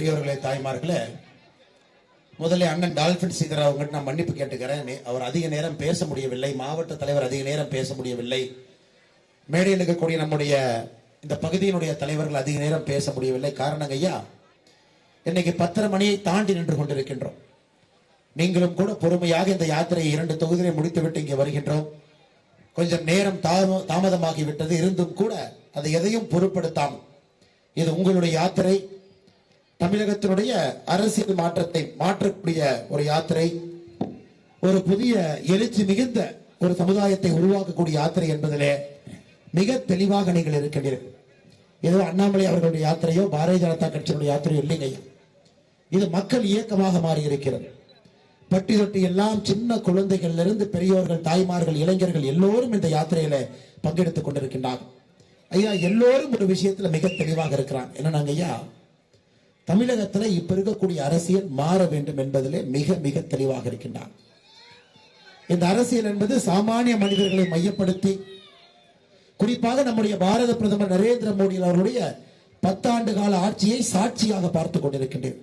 பெரியவர்களே, தாய்மார்களே, முதல்ல அண்ணன் டால்பின் சீதர் அவங்ககிட்ட நான் மன்னிப்பு கேட்டுக்கிறேன். அவர் அதிக நேரம் பேச முடியவில்லை, மாவட்ட தலைவர் அதிக நேரம் பேச முடியவில்லை, மேடையில் இருக்கக்கூடிய நம்முடைய இந்த பகுதியினுடைய தலைவர்கள் அதிக நேரம் பேச முடியவில்லை. காரணம் ஐயா, இன்னைக்கு 10:30 மணியை தாண்டி நின்று கொண்டிருக்கின்றோம். நீங்களும் கூட பொறுமையாக இந்த யாத்திரையை 2 தொகுதியை முடித்துவிட்டு இங்கே வருகின்றோம். கொஞ்சம் நேரம் தாமதமாகிவிட்டது. இருந்தும் கூட அதை எதையும் பொருட்படுத்தாமல், இது உங்களுடைய யாத்திரை, தமிழகத்தினுடைய அரசியல் மாற்றத்தை மாற்றக்கூடிய ஒரு யாத்திரை, ஒரு புதிய எழுச்சி மிகுந்த ஒரு சமுதாயத்தை உருவாக்கக்கூடிய யாத்திரை என்பதிலே மிக தெளிவாக நீங்கள் இருக்கின்றீர்கள். ஏதோ அண்ணாமலை அவர்களுடைய யாத்திரையோ பாரதிய ஜனதா கட்சியினுடைய யாத்திரையோ இல்லைங்க. இது மக்கள் இயக்கமாக மாறி இருக்கிறது. பட்டி தொட்டி எல்லாம் சின்ன குழந்தைகளிலிருந்து பெரியோர்கள், தாய்மார்கள், இளைஞர்கள் எல்லோரும் இந்த யாத்திரையில பங்கெடுத்துக் கொண்டிருக்கின்றார்கள். ஐயா, எல்லோரும் ஒரு விஷயத்துல மிக தெளிவாக இருக்கிறாங்க. என்னன்னாங்க ஐயா, தமிழகத்துல இப்ப இருக்கக்கூடிய அரசியல் மாற வேண்டும் என்பதிலே மிக மிக தெளிவாக இருக்கின்றார். இந்த அரசியல் என்பது சாமானிய மனிதர்களை மையப்படுத்தி, குறிப்பாக நம்முடைய பாரத பிரதமர் நரேந்திர மோடி அவர்களுடைய 10 ஆண்டு கால ஆட்சியை சாட்சியாக பார்த்துக் கொண்டிருக்கின்றேன்.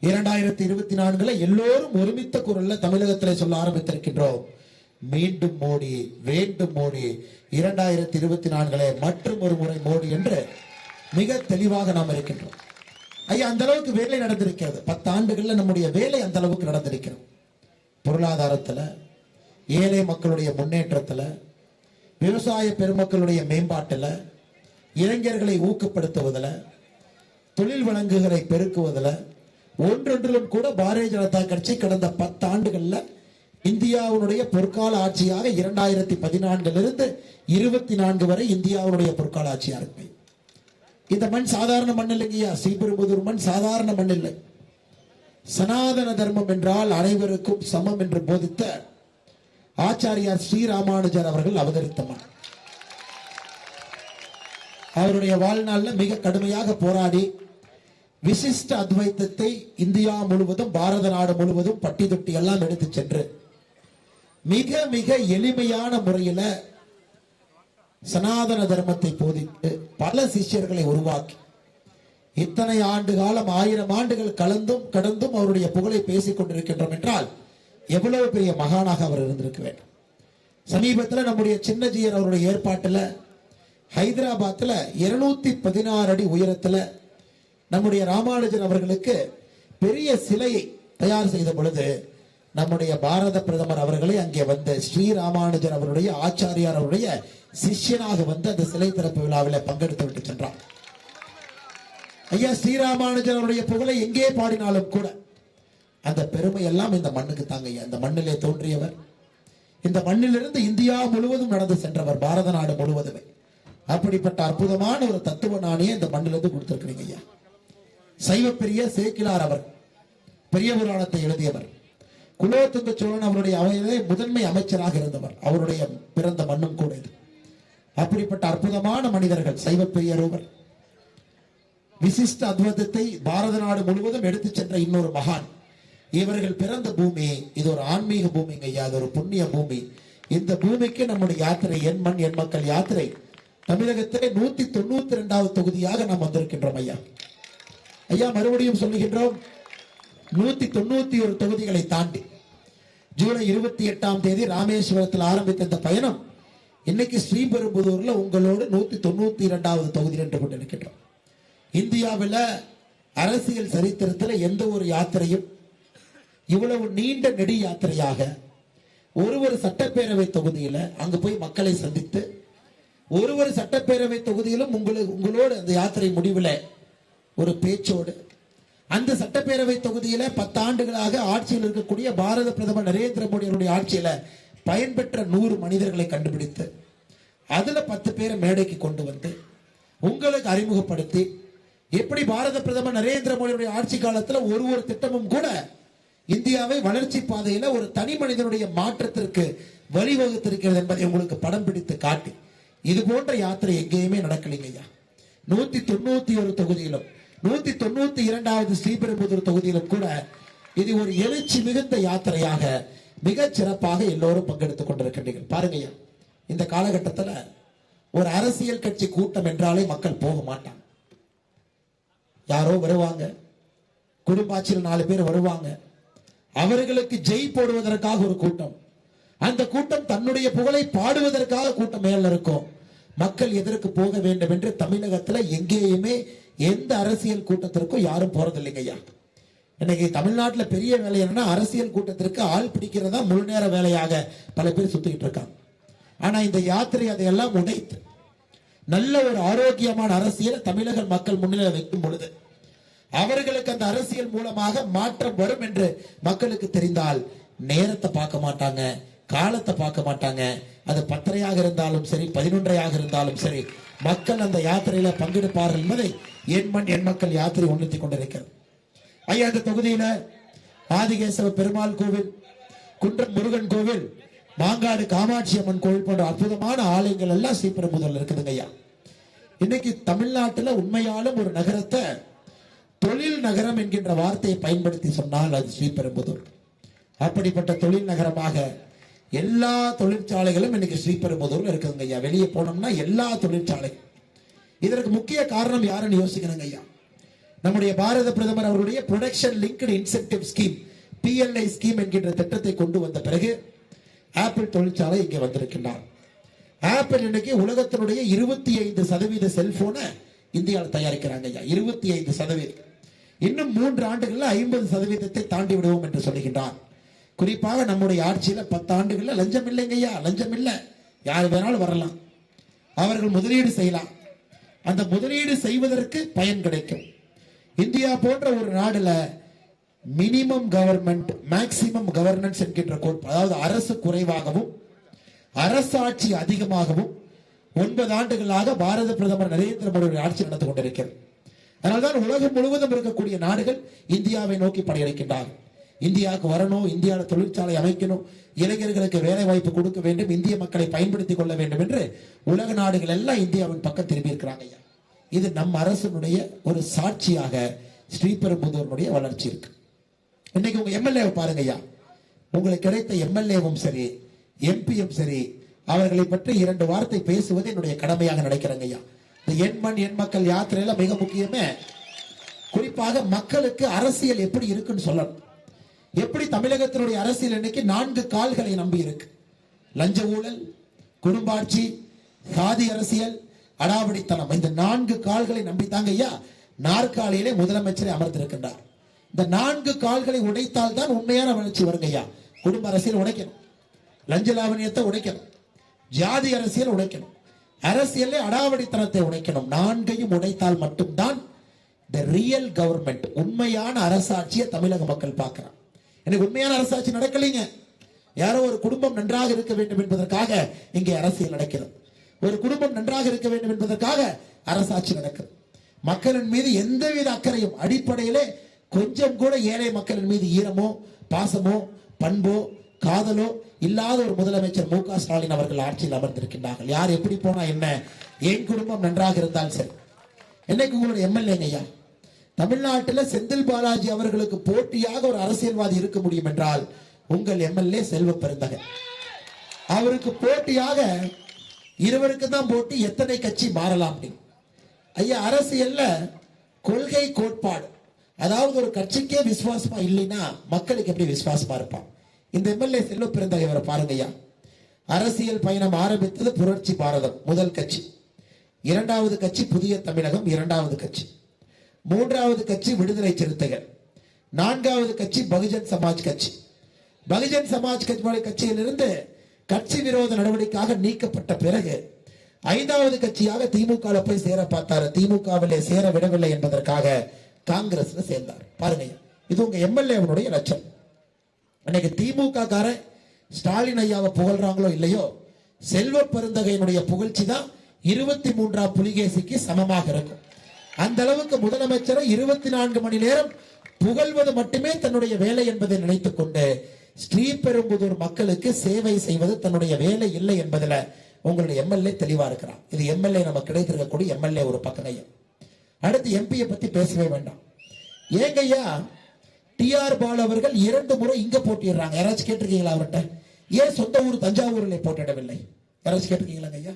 2024 எல்லோரும் ஒருமித்த குரல்ல தமிழகத்தில் சொல்ல ஆரம்பித்திருக்கின்றோம், மீண்டும் மோடி, வேண்டும் மோடி, 2024 மற்றும் ஒரு முறை மோடி என்று மிக தெளிவாக நாம் இருக்கின்றோம். ஐயா, அந்த அளவுக்கு வேலை நடந்திருக்கிறது. 10 ஆண்டுகள்ல நம்முடைய வேலை அந்த அளவுக்கு நடந்திருக்கிறது. பொருளாதாரத்துல, ஏழை மக்களுடைய முன்னேற்றத்துல, விவசாய பெருமக்களுடைய மேம்பாட்டுல, இளைஞர்களை ஊக்கப்படுத்துவதில், தொழில் வழங்குகளை பெருக்குவதில், ஒன்றொன்றிலும் கூட பாரதிய ஜனதா கட்சி கடந்த 10 ஆண்டுகள்ல இந்தியாவுடைய பொற்கால ஆட்சியாக 2014 24 வரை இந்தியாவுடைய பொற்கால ஆட்சியா இருக்கு. இந்த மண் சாதாரண மண் இல்லைங்கய்யா. ஸ்ரீபெரும்புதூர் மண் சாதாரண மண் இல்லை. சனாதன தர்மம் என்றால் அனைவருக்கும் சமம் என்று போதித்த ஆச்சாரியார் ஸ்ரீராமானுஜர் அவர்கள் அவதரித்த மண். அவருடைய வாழ்நாளில் மிக கடுமையாக போராடி விசிஷ்ட அத்வைத்தத்தை இந்தியா முழுவதும், பாரத நாடு முழுவதும் பட்டி தொட்டி எல்லாம் எடுத்து சென்று மிக மிக எளிமையான முறையில சனாதன தர்மத்தை போதித்து பல சிஷ்யர்களை உருவாக்கி, இத்தனை ஆண்டு காலம் 1000 ஆண்டுகள் கடந்தும் அவருடைய புகழை பேசிக் கொண்டிருக்கின்றோம் என்றால் எவ்வளவு பெரிய மகானாக அவர் இருந்திருக்க வேண்டும். சமீபத்தில் நம்முடைய சின்னஜியர் அவருடைய ஏற்பாட்டில் ஹைதராபாத்ல 216 அடி உயரத்தில் நம்முடைய ராமானுஜன் அவர்களுக்கு பெரிய சிலையை தயார் செய்த பொழுது நம்முடைய பாரத பிரதமர் அவர்களை அங்கே வந்து ஸ்ரீராமானுஜன் அவருடைய ஆச்சாரியார் அவருடைய சிஷ்யனாக வந்து அந்த சிலை திறப்பு விழாவில் பங்கெடுத்து விட்டு சென்றார். ஐயா, ஸ்ரீராமானுஜன் அவருடைய புகழை எங்கே பாடினாலும் கூட அந்த பெருமை எல்லாம் இந்த மண்ணுக்கு தாங்க. இந்த மண்ணிலே தோன்றியவர், இந்த மண்ணிலிருந்து இந்தியா முழுவதும் நடந்து சென்றவர், பாரத நாடு முழுவதுமே. அப்படிப்பட்ட அற்புதமான ஒரு தத்துவ நாணியை இந்த மண்ணிலிருந்து கொடுத்திருக்கிறீங்க ஐயா. சைவ பெரிய சேக்கிலார் அவர் பெரிய புராணத்தை எழுதியவர். குலோத்துங்க சோழன் அவருடைய அவையிலே முதன்மை அமைச்சராக இருந்தவர். அவருடைய பிறந்த மண்ணும் கூட இது. அப்படிப்பட்ட அற்புதமான மனிதர்கள் சைவ பெரியரோவர். விசிஷ்ட அத்வைதத்தை பாரத நாடு முழுவதும் எடுத்து சென்ற இன்னொரு மகான். இவர்கள் பிறந்த பூமி இது ஒரு ஆன்மீக பூமிங்க ஐயா, அது ஒரு புண்ணிய பூமி. இந்த பூமிக்கு நம்முடைய யாத்திரை, என் மண் என் மக்கள் யாத்திரை தமிழகத்திலே 192வது தொகுதியாக நாம் வந்திருக்கின்றோம் ஐயா. ஐயா, மறுபடியும் சொல்லுகின்றோம், 191 தொகுதிகளை தாண்டி ஜூலை 28ஆம் தேதி ராமேஸ்வரத்தில் ஆரம்பித்த இந்த பயணம் இன்னைக்கு ஸ்ரீபெரும்புதூர்ல உங்களோடு 192வது தொகுதி நின்று கொண்டிருக்கின்றோம். இந்தியாவில் அரசியல் சரித்திரத்தில் எந்த ஒரு யாத்திரையும் இவ்வளவு நீண்ட நெடி யாத்திரையாக ஒரு சட்டப்பேரவை தொகுதியில அங்கு போய் மக்களை சந்தித்து, ஒரு சட்டப்பேரவை தொகுதியிலும் உங்களோடு அந்த யாத்திரை முடிவில் ஒரு பேச்சோடு, அந்த சட்டப்பேரவை தொகுதியில 10 ஆண்டுகளாக ஆட்சியில் இருக்கக்கூடிய பாரத பிரதமர் நரேந்திர மோடி அவருடைய ஆட்சியில பயன்பெற்ற 100 மனிதர்களை கண்டுபிடித்து அதுல 10 பேரை மேடைக்கு கொண்டு வந்து உங்களுக்கு அறிமுகப்படுத்தி, எப்படி பாரத பிரதமர் நரேந்திர மோடியுடைய ஆட்சி காலத்துல ஒரு திட்டமும் கூட இந்தியாவை வளர்ச்சி பாதையில ஒரு தனி மனிதனுடைய மாற்றத்திற்கு வழிவகுத்திருக்கிறது என்பதை உங்களுக்கு படம் பிடித்து காட்டி, இது போன்ற யாத்திரை எங்கேயுமே நடக்கலைங்க ஐயா. 191 தொகுதியிலும் 192வது ஸ்ரீபெரும்புதூர் தொகுதியிலும் கூட இது ஒரு எழுச்சி மிகுந்த யாத்திரையாக மிக சிறப்பாக எல்லோரும் பங்கெடுத்துக் கொண்டிருக்கின்றீர்கள். பாருங்க ஐயா, இந்த காலகட்டத்தில் ஒரு அரசியல் கட்சி கூட்டம் என்றாலே மக்கள் போக மாட்டாங்க. யாரோ வருவாங்க, குடும்ப ஆட்சியில் 4 பேர் வருவாங்க. அவர்களுக்கு ஜெய் போடுவதற்காக ஒரு கூட்டம், அந்த கூட்டம் தன்னுடைய புகழை பாடுவதற்காக கூட்டம் மேல இருக்கும். மக்கள் எதற்கு போக வேண்டும் என்று தமிழகத்துல எங்கேயுமே எந்த அரசியல் கூட்டத்திற்கும் யாரும் போறதில்லைங்க ஐயா. இன்னைக்கு தமிழ்நாட்டில் பெரிய வேலை என்னன்னா அரசியல் கூட்டத்திற்கு ஆள் பிடிக்கிறதா முழு நேர வேலையாக பல பேர் சுத்திக்கிட்டு இருக்காங்க. ஆனா இந்த யாத்திரை அதையெல்லாம் உடைத்து நல்ல ஒரு ஆரோக்கியமான அரசியல் தமிழக மக்கள் முன்னிலை வைக்கும் பொழுது அவர்களுக்கு அந்த அரசியல் மூலமாக மாற்றம் வரும் என்று மக்களுக்கு தெரிந்தால் நேரத்தை பார்க்க மாட்டாங்க, காலத்தை பார்க்க மாட்டாங்க. அது 10:30 இருந்தாலும் சரி, 11:00 இருந்தாலும் சரி, மக்கள் அந்த யாத்திரையில பங்கெடுப்பார்கள் என்பதை என் மண் என் மக்கள் யாத்திரை உணர்த்தி கொண்டிருக்கிறது. ஐயா, இந்த தொகுதியில ஆதிகேசவ பெருமாள் கோவில், குன்றம் முருகன் கோவில், மாங்காடு காமாட்சி அம்மன் கோவில் போன்ற அற்புதமான ஆலயங்கள் எல்லாம் ஸ்ரீபெரும்புதூர்ல இருக்குதுங்க ஐயா. இன்னைக்கு தமிழ்நாட்டில் உண்மையாலும் ஒரு நகரத்தை தொழில் நகரம் என்கின்ற வார்த்தையை பயன்படுத்தி சொன்னால் அது ஸ்ரீபெரும்புதூர். அப்படிப்பட்ட தொழில் நகரமாக எல்லா தொழிற்சாலைகளும் இன்னைக்கு ஸ்ரீபெரும்புதூர்ல இருக்குதுங்க ஐயா. வெளியே போனோம்னா எல்லா தொழிற்சாலைகள். இதற்கு முக்கிய காரணம் யாருன்னு யோசிக்கணுங்க ஐயா. நம்முடைய பாரத பிரதமர் அவருடைய production linked incentive scheme, PLI scheme என்கின்ற திட்டத்தை கொண்டு வந்த பிறகு ஆப்பிள் தொழிற்சாலை இங்கே வந்திருக்கின்றார். ஆப்பிள் இன்னைக்கு உலகத்தினுடைய 25% செல்போனை இந்தியாவில் தயாரிக்கிறாங்க ஐயா. 25%. இன்னும் 3 ஆண்டுகள்ல 50% தாண்டி விடுவோம் என்று சொல்லுகின்றார். குறிப்பாக நம்முடைய ஆட்சியில 10 ஆண்டுகள்ல லஞ்சம் இல்லைங்க ஐயா. லஞ்சம் இல்லை, யார் வேணாலும் வரலாம், அவர்கள் முதலீடு செய்யலாம். அந்த முதலீடு செய்வதற்கு பயன் கிடைக்கும். இந்தியா போன்ற ஒரு நாடுல மினிமம் கவர்மெண்ட் மேக்சிமம் கவர்னன்ஸ் என்கின்ற கோட்பாடு, அதாவது அரசு குறைவாகவும் அரசாட்சி அதிகமாகவும் 9 ஆண்டுகளாக பாரத பிரதமர் நரேந்திர மோடி ஆட்சி நடந்து கொண்டிருக்கிறது. அதனால்தான் உலகம் முழுவதும் இருக்கக்கூடிய நாடுகள் இந்தியாவை நோக்கி படையெடுக்கின்றார்கள். இந்தியாவுக்கு வரணும், இந்தியாவில் தொழிற்சாலை அமைக்கணும், இளைஞர்களுக்கு வேலை வாய்ப்பு கொடுக்க வேண்டும், இந்திய மக்களை பயன்படுத்திக் கொள்ள வேண்டும் என்று உலக நாடுகள் எல்லாம் இந்தியாவின் பக்கம் திரும்பி இருக்கிறாங்க. இது நம் அரசனுடைய ஒரு சாட்சியாக ஸ்ரீபெரும்புதூருடைய வளர்ச்சி இருக்கு. இன்னைக்கு உங்க எம்எல்ஏ பாருங்க ஐயா, உங்களுக்கு கிடைத்த எம்எல்ஏவும் சரி, எம்பியும் சரி, அவர்களை பற்றி 2 வார்த்தை பேசுவது என்னுடைய கடமையாக நினைக்கிறேங்க ஐயா. இந்த என் மண் என் மக்கள் யாத்திரையில மிக முக்கியமே குறிப்பாக மக்களுக்கு அரசியல் எப்படி இருக்குன்னு சொல்லணும். எப்படி தமிழகத்தினுடைய அரசியல் இன்னைக்கு 4 கால்களை நம்பி இருக்கு. லஞ்ச ஊழல், குடும்பாட்சி, சாதி அரசியல், அடாவடித்தனம். இந்த 4 கால்களை நம்பித்தாங்க ஐயா நாற்காலியிலே முதலமைச்சரை அமர்ந்திருக்கின்றார். இந்த 4 கால்களை உடைத்தால் தான் உண்மையான வளர்ச்சி வருங்க ஐயா. குடும்ப அரசியல் உடைக்கணும், லஞ்ச லாவணியத்தை உடைக்கணும், ஜாதி அரசியல் உடைக்கணும், அரசியலே அடாவடித்தனத்தை உடைக்கணும். 4ஐயும் உடைத்தால் மட்டும்தான் the real government, உண்மையான அரசாட்சியை தமிழக மக்கள் பார்க்கிறார். எனக்கு உண்மையான அரசாட்சி நடக்கலைங்க. யாரோ ஒரு குடும்பம் நன்றாக இருக்க வேண்டும் என்பதற்காக இங்கே அரசியல் நடக்கிறது. ஒரு குடும்பம் நன்றாக இருக்க வேண்டும் என்பதற்காக அரசாட்சி நடக்கிறது. மக்களின் மீது எந்தவித அக்கறையும், அடிப்படையிலே கொஞ்சம் கூட ஏழை மக்களின் மீது ஈரமோ பாசமோ பண்போ காதலோ இல்லாத ஒரு முதலமைச்சர் மு.க. ஸ்டாலின் அவர்கள் ஆட்சியில் அமர்ந்திருக்கின்றார்கள். யார் எப்படி போனா என்ன, என் குடும்பம் நன்றாக இருந்தால் சரி. என்னைக்கு உங்களுடைய எம்எல்ஏங்க ஐயா, தமிழ்நாட்டில் செந்தில் பாலாஜி அவர்களுக்கு போட்டியாக ஒரு அரசியல்வாதி இருக்க முடியும் என்றால் உங்கள் எம்எல்ஏ செல்வ பெருந்தகன். அவருக்கு போட்டியாக இருவருக்கு தான் போட்டி, எத்தனை கட்சி மாறலாம் ஐயா. அரசியல்ல கொள்கை கோட்பாடு, அதாவது ஒரு கட்சிக்கே விசுவாசமா இல்லைன்னா மக்களுக்கு எப்படி விசுவாசமா இருப்பான்? இந்த எம்எல்ஏ செல்வ பெருந்தகை பாருங்க ஐயா. அரசியல் பயணம் ஆரம்பித்தது புரட்சி பாரதம் முதல் கட்சி, 2வது கட்சி புதிய தமிழகம் 2வது கட்சி, 3வது கட்சி விடுதலை சிறுத்தைகள், 4வது கட்சி பகுஜன் சமாஜ் கட்சி. பகுஜன் சமாஜ் கட்சியிலிருந்து கட்சி விரோத நடவடிக்கையாக நீக்கப்பட்ட பிறகு 5வது கட்சியாக திமுக போய் சேர பார்த்தாரு. திமுகவிலே சேர விடவில்லை என்பதற்காக காங்கிரஸ்ல சேர்ந்தார். பாருங்க, இது உங்க எம்எல்ஏவனுடைய லட்சம். அன்னைக்கு திமுக கார ஸ்டாலின் ஐயாவை புகழ்றாங்களோ இல்லையோ, செல்வ பெருந்தகையினுடைய புகழ்ச்சி தான் 23ஆம் புலிகேசிக்கு சமமாக இருக்கும். அந்த அளவுக்கு முதலமைச்சரை 24 மணி நேரம் புகழ்வது மட்டுமே தன்னுடைய வேலை என்பதை நினைத்துக் கொண்டு ஸ்ரீபெரும்புதூர் மக்களுக்கு சேவை செய்வது தன்னுடைய வேலை இல்லை என்பதில் உங்களுடைய எம்எல்ஏ தெளிவா இருக்கிறார். இது எம்எல்ஏ நமக்கு கிடைத்திருக்கக்கூடிய எம்எல்ஏ ஒரு பக்கம். அடுத்து எம்பியை பத்தி பேசவே வேண்டாம். ஏங்கய்யா, டிஆர் பாலு அவர்கள் 2 முறை இங்க போட்டிடுறாங்க. யாராச்சும் கேட்டிருக்கீங்களா அவர்கிட்ட? ஏன் சொந்த ஊர் தஞ்சாவூரில் போட்டிடவில்லை? யாராச்சும் கேட்டிருக்கீங்களா ஐயா?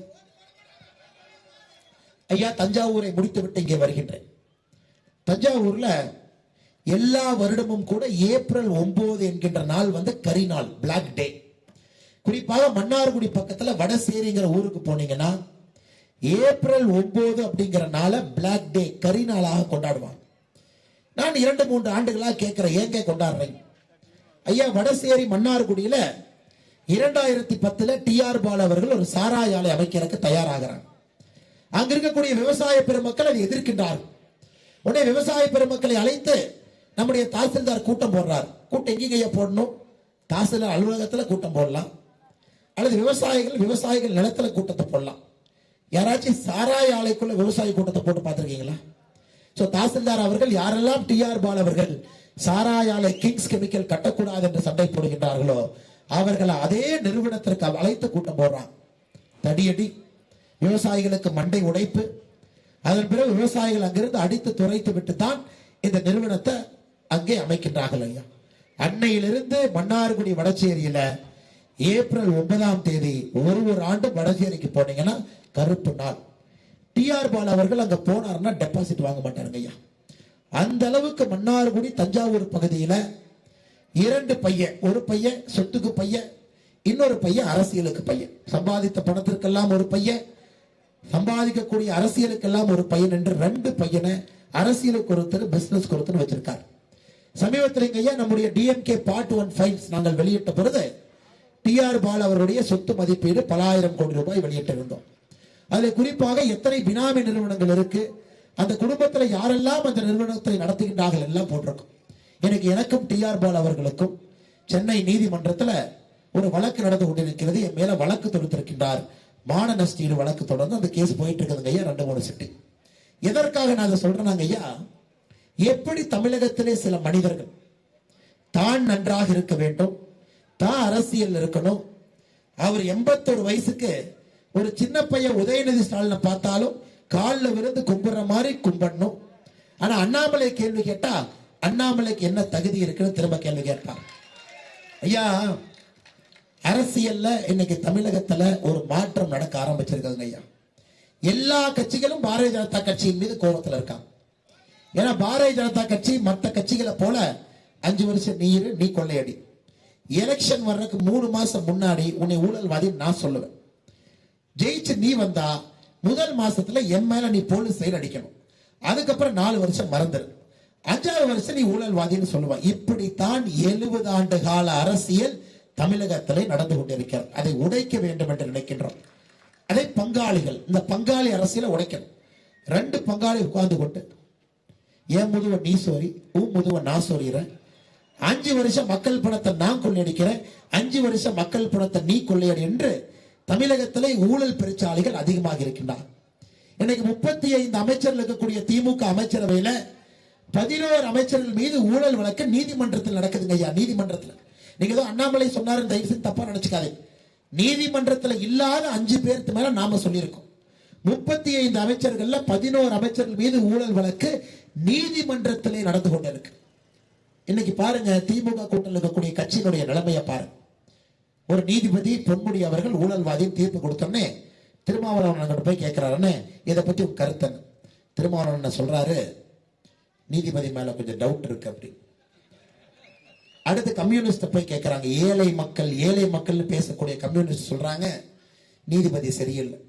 ஐயா, தஞ்சாவூரை முடித்து விட்டு இங்கே வருகின்றேன். தஞ்சாவூர்ல எல்லா வருடமும் கூட ஏப்ரல் 9 என்கின்ற நாள் வந்து கரி நாள், பிளாக் டே. குறிப்பாக மன்னார்குடி பக்கத்துல வடசேரிங்கிற ஊருக்கு போனீங்கன்னா ஏப்ரல் 9 அப்படிங்கிற நாளை பிளாக் டே, கரி நாளாக கொண்டாடுவாங்க. நான் 2-3 ஆண்டுகளா கேட்கிறேன், ஏங்க கொண்டாடுறேன்? ஐயா, வடசேரி மன்னார்குடியில 2010 டிஆர் பாலு அவர்கள் ஒரு சாராய ஆலை அமைக்கிறதுக்கு தயாராகிறார். அங்க இருக்கக்கூடிய விவசாய பெருமக்கள் அதை எதிர்க்கின்றார். உடனே விவசாய பெருமக்களை அழைத்து நம்முடைய தாசில்தார் கூட்டம் போடுறார். கூட்டம் எங்கேயா போடணும்? தாசில்தார் அலுவலகத்துல கூட்டம் போடலாம், அல்லது விவசாயிகள் நிலத்துல கூட்டத்தை போடலாம். யாராச்சும் சாராய ஆலைக்குள்ள விவசாய கூட்டத்தை போட்டு பார்த்திருக்கீங்களா? தாசில்தார் அவர்கள் யாரெல்லாம் டிஆர் பாலு அவர்கள் சாராய ஆலை கிங்ஸ் கெமிக்கல் கட்டக்கூடாது என்று சண்டை போடுகின்றார்களோ அவர்களை அதே நிறுவனத்திற்கு அழைத்து கூட்டம் போடுறான். தடியடி, விவசாயிகளுக்கு மண்டை உடைப்பு. அதன் பிறகு விவசாயிகள் அங்கிருந்து அடித்து துரைத்து விட்டு தான் இந்த நிறுவனத்தை அங்கே அமைக்கின்றார்கள். ஐயா, அன்னையிலிருந்து மன்னார்குடி வடசேரியில ஏப்ரல் 9ஆம் தேதி ஒரு ஆண்டு வடசேரிக்கு போனீங்கன்னா கருப்பு நாள். டிஆர் பாலு அவர்கள் அங்க போனார்னா டெபாசிட் வாங்க மாட்டாருங்க ஐயா. அந்த அளவுக்கு மன்னார்குடி தஞ்சாவூர் பகுதியில 2 பையன், ஒரு பையன் சொத்துக்கு பையன், இன்னொரு பையன் அரசியலுக்கு பையன். சம்பாதித்த பணத்திற்கெல்லாம் ஒரு பையன், சம்பாதிக்கக்கூடிய அரசியலுக்கெல்லாம் ஒரு பையன் என்று 2 பையனை அரசியலுக்கு ஒருத்தர், பிசினஸ் ஒருத்தர் வச்சிருக்கார். சமீபத்தில் ஐயா நம்முடைய டிஎம்கே பார்ட் 1 ஃபைல்ஸ் நாங்கள் வெளியிட்ட பொழுது டிஆர் பாலு அவருடைய சொத்து மதிப்பீடு பல ஆயிரம் கோடி ரூபாய் வெளியிட்டிருந்தோம். அதில் குறிப்பாக எத்தனை பினாமி நிறுவனங்கள் இருக்கு, அந்த குடும்பத்தில் யாரெல்லாம் அந்த நிறுவனத்தை நடத்துகின்றார்கள் எல்லாம் போட்டிருக்கும். எனக்கும் டிஆர் பாலு அவர்களுக்கும் சென்னை நீதிமன்றத்தில் ஒரு வழக்கு நடந்து கொண்டிருக்கிறது. என் மேல வழக்கு தொடுத்திருக்கின்றார். மான நஷ்டீடு வழக்கு தொடர்ந்து அந்த கேஸ் போயிட்டு இருக்குதுங்க ஐயா, 2-3 சிட்டி. எதற்காக நான் அதை சொல்றேன் ஐயா, எப்படி தமிழகத்திலே சில மனிதர்கள் தான் நன்றாக இருக்க வேண்டும், தான் அரசியல் இருக்கணும். அவர் 81 வயசுக்கு ஒரு சின்ன பையன் உதயநிதி ஸ்டாலினை பார்த்தாலும் காலில் விழுந்து கும்பிடுற மாதிரி கும்பிடணும். ஆனா அண்ணாமலை கேள்வி கேட்டா அண்ணாமலைக்கு என்ன தகுதி இருக்குன்னு திரும்ப கேள்வி கேட்பார். ஐயா, அரசியல்ல இன்னைக்கு தமிழகத்துல ஒரு மாற்றம் நடக்க ஆரம்பிச்சிருக்காங்க ஐயா. எல்லா கட்சிகளும் பாரதிய ஜனதா கட்சியின் மீது கோபத்தில் இருக்காங்க. ஏன்னா பாரதிய ஜனதா கட்சி மற்ற கட்சிகளை போல 5 வருஷம் நீ கொள்ளையடி, எலெக்ஷன் வர்றதுக்கு 3 மாசம் முன்னாடி உன்னை ஊழல்வாதி நான் சொல்லுவேன். ஜெயிச்சு நீ வந்தா முதல் மாசத்துல என் மேல நீ போலீஸ் சைடு அடிக்கணும், அதுக்கப்புறம் 4 வருஷம் மறந்துரு, 5வது வருஷம் நீ ஊழல்வாதின்னு சொல்லுவான். இப்படித்தான் 70 ஆண்டு கால அரசியல் தமிழகத்திலே நடந்து கொண்டிருக்கிறது. அதை உடைக்க வேண்டும் என்று நினைக்கின்றோம். அதை பங்காளிகள், இந்த பங்காளி அரசியலை உடைக்கணும். 2 பங்காளி உட்கார்ந்து கொண்டு என் முதுவ நீ சோரி, உன் முதுவ நான் சோரிறேன், 5 வருஷம் மக்கள் பணத்தை நான் கொள்ளையடிக்கிறேன், 5 வருஷம் மக்கள் பணத்தை நீ கொள்ளையடி என்று தமிழகத்திலே ஊழல் பெருச்சாளிகள் அதிகமாக இருக்கின்றார். இன்னைக்கு 35 அமைச்சர்கள் இருக்கக்கூடிய திமுக அமைச்சரவையில 11 அமைச்சர்கள் மீது ஊழல் வழக்கு நீதிமன்றத்தில் நடக்குதுங்க ஐயா. நீதிமன்றத்தில் நீங்க ஏதோ அண்ணாமலை சொன்னாரு தயவு செஞ்சு தப்பா நினைச்சுக்காதே. நீதிமன்றத்தில் இல்லாத 5 பேருக்கு மேல நாம சொல்லியிருக்கோம். 35 அமைச்சர்கள்ல 11 அமைச்சர்கள் மீது ஊழல் வழக்கு நீதிமன்றத்திலே நடந்து கொண்டிருக்கு. இன்னைக்கு பாருங்க, திமுக கூட்டத்தில் இருக்கக்கூடிய கட்சியினுடைய நிலைமையை பாருங்க. ஒரு நீதிபதி பொன்முடி அவர்கள் ஊழல்வாதியும் தீர்ப்பு கொடுத்தோன்னே திருமாவளவன் போய் கேட்கிறாருன்னு, இதை பத்தி உங்க கருத்தன்னு. திருமாவளவன் சொல்றாரு, நீதிபதி மேல கொஞ்சம் டவுட் இருக்கு அப்படி. அடுத்து கம்யூனிஸ்ட் போய் கேட்கிறாங்க, ஏழை மக்கள் பேசக்கூடிய கம்யூனிஸ்ட் சொல்றாங்க நீதிபதி சரியில்லை.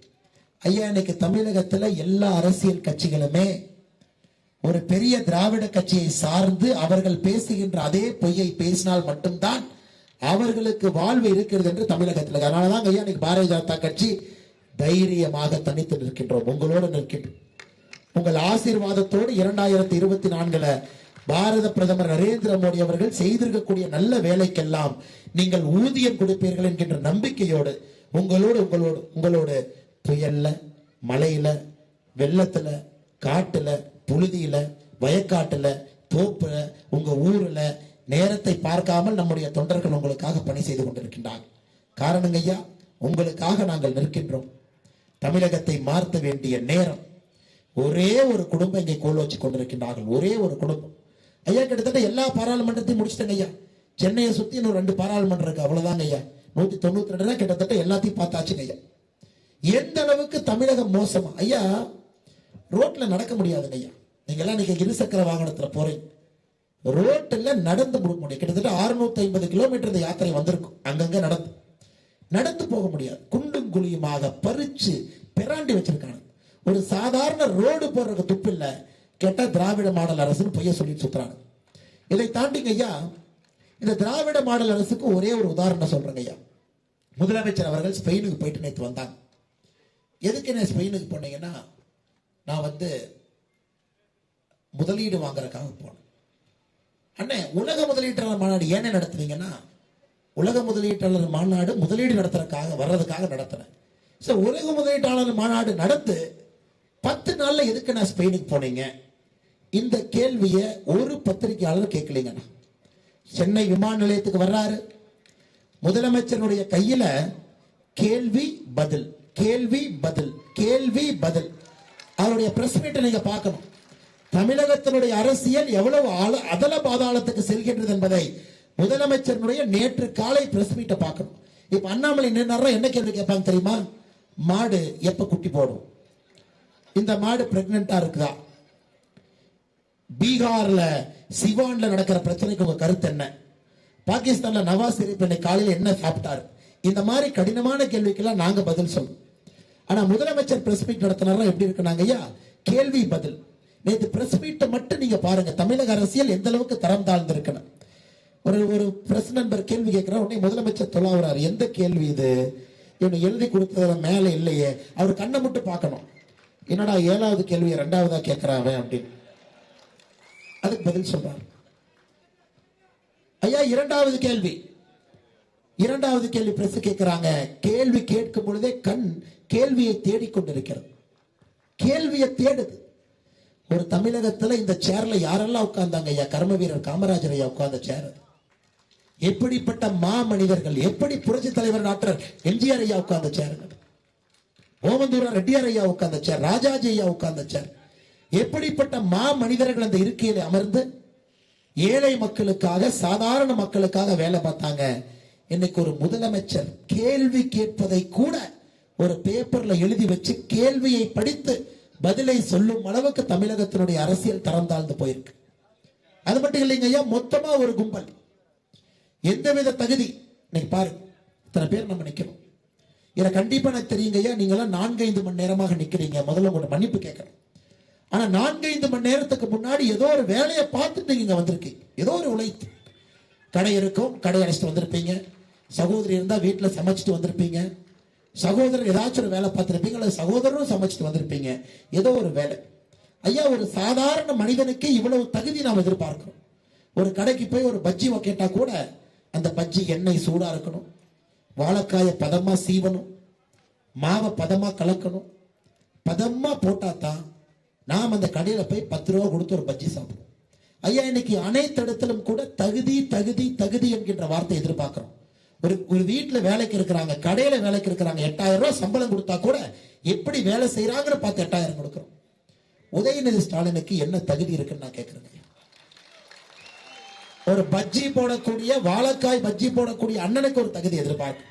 ஐயா, இன்னைக்கு தமிழகத்துல எல்லா அரசியல் கட்சிகளுமே ஒரு பெரிய திராவிட கட்சியை சார்ந்து அவர்கள் பேசுகின்ற அதே பொய்யை பேசினால் மட்டும்தான் அவர்களுக்கு வாழ்வு இருக்கிறது என்று தமிழகத்தில். அதனாலதான் ஐயா இன்னைக்கு பாரதிய ஜனதா கட்சி தைரியமாக தனித்து நிற்கின்றோம், உங்களோடு நிற்கின்றோம். உங்கள் ஆசீர்வாதத்தோடு 2024 பாரத பிரதமர் நரேந்திர மோடி அவர்கள் செய்திருக்கக்கூடிய நல்ல வேலைக்கெல்லாம் நீங்கள் ஊதியம் கொடுப்பீர்கள் என்கின்ற நம்பிக்கையோடு உங்களோடு புயல்ல, மழையில, வெள்ளத்துல, காட்டுல, புழுதியில, வயக்காட்டுல, தோப்புல, உங்க ஊர்ல நேரத்தை பார்க்காமல் நம்முடைய தொண்டர்கள் உங்களுக்காக பணி செய்து கொண்டிருக்கின்றார். காரணம் ஐயா, உங்களுக்காக நாங்கள் நிற்கின்றோம். தமிழகத்தை மாற்ற வேண்டிய நேரம். ஒரே ஒரு குடும்பம் இங்கே கோல் வச்சு கொண்டிருக்கின்றார்கள். ஒரே ஒரு குடும்பம் ஐயா. கிட்டத்தட்ட எல்லா பாராளுமன்றத்தையும் முடிச்சிட்டேங்க ஐயா. சென்னையை சுத்தி இன்னும் 2 பாராளுமன்றம் இருக்கு, அவ்வளவுதாங்க ஐயா. 192 கிட்டத்தட்ட எல்லாத்தையும் பார்த்தாச்சுங்க ஐயா. எந்த அளவுக்கு தமிழகம் மோசமா ஐயா, ரோட்ல நடக்க முடியாதுங்க ஐயா. நீங்க எல்லாம் இன்னைக்கு இருசக்கர வாகனத்துல போறீங்க, ரோட்டில் நடந்து போக முடியும். கிட்டத்தட்ட 650 கிலோமீட்டர் இந்த யாத்திரை வந்திருக்கும். அங்கங்க நடந்து போக முடியாது. குண்டும் குழியுமாக பறிச்சு பெராண்டி வச்சிருக்காங்க. ஒரு சாதாரண ரோடு போடுறதுக்கு துப்பு இல்ல. கேட்டா திராவிட மாடல் அரசுன்னு பொய்ய சொல்லிட்டு சுத்துறாங்க. இதை தாண்டிங்க ஐயா, இந்த திராவிட மாடல் அரசுக்கு ஒரே ஒரு உதாரணம் சொல்றேங்க ஐயா. முதலமைச்சர் அவர்கள் ஸ்பெயினுக்கு போயிட்டு நேற்று வந்தாங்க. எதுக்கு நான் ஸ்பெயினுக்கு போனீங்கன்னா, நான் முதலீடு வாங்குறதுக்காக போனேன். அண்ணே, உலக முதலீட்டாளர் மாநாடு ஏன்னு நடத்துவீங்கன்னா, உலக முதலீட்டாளர் மாநாடு முதலீடு நடத்துறதுக்காக வர்றதுக்காக நடத்துறேன். உலக முதலீட்டாளர் மாநாடு நடத்து 10 நாள்ல எதுக்கு நான் ஸ்பெயினுக்கு போனீங்க? இந்த கேள்வியை ஒரு பத்திரிகையாளர் கேட்கலீங்கண்ணா. சென்னை விமான நிலையத்துக்கு வர்றாரு, முதலமைச்சருடைய கையில கேள்வி பதில் கேள்வி பதில் கேள்வி பதில். அவருடைய பிரஸ் மீட்டை நீங்க பார்க்கணும். தமிழகத்தினுடைய அரசியல் எவ்வளவு அதல பாதாளத்துக்கு செல்கின்றது என்பதை முதலமைச்சருடைய நேற்று காலை பிரஸ் மீட்டை பார்க்கணும். இப்ப அண்ணாமலை என்ன கேள்வி கேட்பாங்க தெரியுமா? மாடு எப்ப குட்டி போடும்? இந்த மாடு பிரெக்னண்டா இருக்குதா? பீகார்ல சிவான்ல நடக்கிற பிரச்சனைக்கு உங்க கருத்து என்ன? பாகிஸ்தான்ல நவாஸ் ஷெரீப் இன்னைக்கு காலையில் என்ன சாப்பிட்டாரு? இந்த மாதிரி கடினமான கேள்விக்கெல்லாம் நாங்க பதில் சொல்லணும். ஆனா முதலமைச்சர் பிரஸ் மீட் நடத்தினாரா எப்படி இருக்குனாங்க ஐயா? கேள்வி பதில். நேற்று பிரஸ் மீட்டை மட்டும் நீங்க பாருங்க, தமிழக அரசியல் எந்த அளவுக்கு தரம் தாழ்ந்து இருக்கணும். ஒரு பிரஸ் நண்பர் கேள்வி கேட்கிறார், உடனே முதலமைச்சர் தொலாவுறாரு. எந்த கேள்வி இது? இவனை எழுதி கொடுத்தது மேல இல்லையே. அவர் கண்ணை மட்டும் பார்க்கணும். என்னடா 7வது கேள்வியை 2வதா கேட்கிறான் அப்படின்னு. அதுக்கு பதில் சொல்றாரு. ஐயா, 2வது கேள்வி பிரஸ் கேட்கிறாங்க. கேள்வி கேட்கும் பொழுதே கண் கேள்வியை தேடிக்கொண்டிருக்கிறது. கேள்வியை தேடுது. ஒரு தமிழகத்துல இந்த சேர்ல யாரெல்லாம் உட்கார்ந்தாங்க ஐயா? கர்ம வீரர் காமராஜர் ஐயா உட்கார்ந்த சேர். எப்படிப்பட்ட மா மனிதர்கள், எப்படி புரட்சி தலைவர் டாக்டர் எம்ஜிஆர் ஐயா உட்கார்ந்த சேர், ஓமந்தூரா ரெட்டியார் ஐயா உட்கார்ந்த சேர், ராஜாஜி ஐயா உட்கார்ந்த சேர். எப்படிப்பட்ட மா மனிதர்கள் அந்த இருக்கையில அமர்ந்து ஏழை மக்களுக்காக, சாதாரண மக்களுக்காக வேலை பார்த்தாங்க. இன்னைக்கு ஒரு முதலமைச்சர் கேள்வி கேட்பதை கூட ஒரு பேப்பர்ல எழுதி வச்சு கேள்வியை படித்து பதிலை சொல்லும் அளவுக்கு தமிழகத்தினுடைய அரசியல் தரம் தாழ்ந்து போயிருக்கு. அது மட்டும் இல்லைங்க ஐயா, மொத்தமா ஒரு கும்பல், எந்தவித தகுதி. இன்னைக்கு பாருங்க, இத்தனை பேர் நம்ம நிக்கிறோம். இதை கண்டிப்பா எனக்கு தெரியுங்க ஐயா, நீங்க எல்லாம் 4-5 மணி நேரமாக நிக்கிறீங்க. முதல்ல உங்களோட மன்னிப்பு கேட்கணும். ஆனா 4-5 மணி நேரத்துக்கு முன்னாடி ஏதோ ஒரு வேலையை பார்த்துட்டு நீங்க வந்திருக்கீங்க. ஏதோ ஒரு உழைத்து கடை இருக்கும், கடை அடைச்சிட்டு வந்திருப்பீங்க. சகோதரி இருந்தா வீட்டுல சமைச்சிட்டு வந்திருப்பீங்க. சகோதரர் ஏதாச்சும் ஒரு வேலை பார்த்திருப்பீங்க, அல்லது சகோதரரும் சமைச்சிட்டு வந்திருப்பீங்க. ஏதோ ஒரு வேலை. ஐயா, ஒரு சாதாரண மனிதனுக்கு இவ்வளவு தகுதி நாம் எதிர்பார்க்கிறோம். ஒரு கடைக்கு போய் ஒரு பஜ்ஜி கேட்டா கூட அந்த பஜ்ஜி எண்ணெய் சூடா இருக்கணும், வாழைக்காய பதமா சீவணும், மாவை பதமா கலக்கணும். பதமா போட்டா தான் நாம் அந்த கடையில போய் 10 ரூபா கொடுத்து ஒரு பஜ்ஜி சாப்பிடுவோம். ஐயா, இன்னைக்கு அனைத்து இடத்திலும் கூட தகுதி தகுதி தகுதி என்கின்ற வார்த்தை எதிர்பார்க்கிறோம். ஒரு வீட்டுல வேலைக்கு இருக்கிறாங்க, கடையில வேலைக்கு இருக்கிறாங்க, 8000 ரூபாய் சம்பளம் கொடுத்தா கூட எப்படி வேலை செய்யறாங்கன்னு பார்த்து 8000 கொடுக்கிறோம். உதயநிதி ஸ்டாலினுக்கு என்ன தகுதி இருக்குன்னு நான் கேட்கிறேன். ஒரு பஜ்ஜி போடக்கூடிய, வாழைக்காய் பஜ்ஜி போடக்கூடிய அண்ணனுக்கு ஒரு தகுதி எதிர்பார்க்கும்.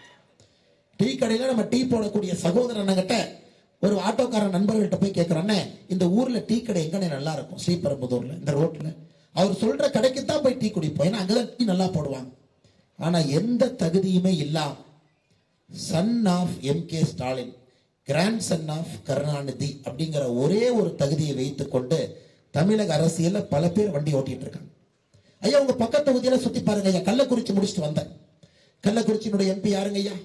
டீ கடையில நம்ம டீ போடக்கூடிய சகோதரர் அண்ணங்கிட்ட, ஒரு ஆட்டோக்காரன் நண்பர்கள்ட்ட போய் கேட்கிறோம், அண்ணே இந்த ஊர்ல டீ கடை எங்கனே நல்லா இருக்கும்? ஸ்ரீபெரும்புதூர்ல இந்த ரோட்ல. அவர் சொல்ற கடைக்கு தான் போய் டீ குடிப்போம், ஏன்னா அங்கதான் டீ நல்லா போடுவாங்க. ஆனா எந்த தகுதியுமே இல்லாம son of M K. Stalin, grandson of Karunanidhi அப்படிங்கிற ஒரே ஒரு தகுதியை வைத்துக் கொண்டு தமிழக அரசியல்ல பல பேர் வண்டி ஓட்டிட்டு இருக்காங்க. ஐயா, உங்க பக்கத்து தொகுதியில சுத்தி பாருங்க ஐயா. கள்ளக்குறிச்சி முடிச்சுட்டு வந்தேன். கள்ளக்குறிச்சியினுடைய எம்பி யாருங்க ஐயா?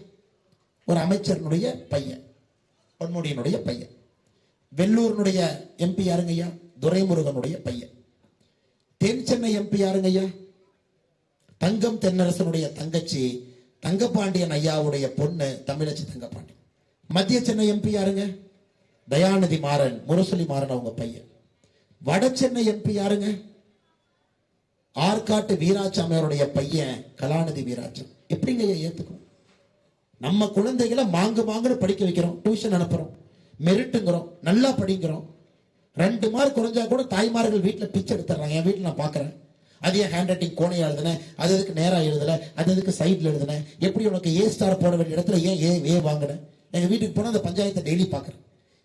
ஒரு அமைச்சருடைய பையன், பொன்முடியினுடைய பையன். வெள்ளூரினுடைய எம்பி யாருங்க ஐயா? துரைமுருகனுடைய பையன். தென் சென்னை எம்பி யாருங்க ஐயா? தங்கம் தென்னரசனுடைய தங்கச்சி தங்கப்பாண்டியன் ஐயாவுடைய பொண்ணு தமிழச்சி தங்கப்பாண்டியன். மத்திய சென்னை எம்பி யாருங்க? தயாநிதி மாறன், முரசொலி மாறன் அவங்க பையன். வட சென்னை எம்பி யாருங்க? ஆற்காட்டு வீராசாமியோருடைய பையன் கலாநிதி வீராச்சம். எப்படிங்க ஏத்துக்கும்? நம்ம குழந்தைகளை மாங்குன்னு படிக்க வைக்கிறோம், டியூஷன் அனுப்புறோம், மெரிட்டுங்கிறோம், நல்லா படிக்கிறோம். 2 மார்க் குறைஞ்சா கூட தாய்மார்கள் வீட்டுல பிச்சை எடுத்துறாங்க. என் வீட்டுல நான் பாக்குறேன். அது ஏன் ஹேண்ட் ரைட்டிங் கோணையா எழுதுனேன், அது எதுக்கு நேரா எழுதல, அது எதுக்கு சைட்ல எழுதுனேன், எப்படி உனக்கு ஏ ஸ்டார் போட வேண்டிய இடத்துல ஏன் ஏ வாங்கினேன். எங்க வீட்டுக்கு போனா அந்த பஞ்சாயத்தை டெய்லி பாக்குறேன்.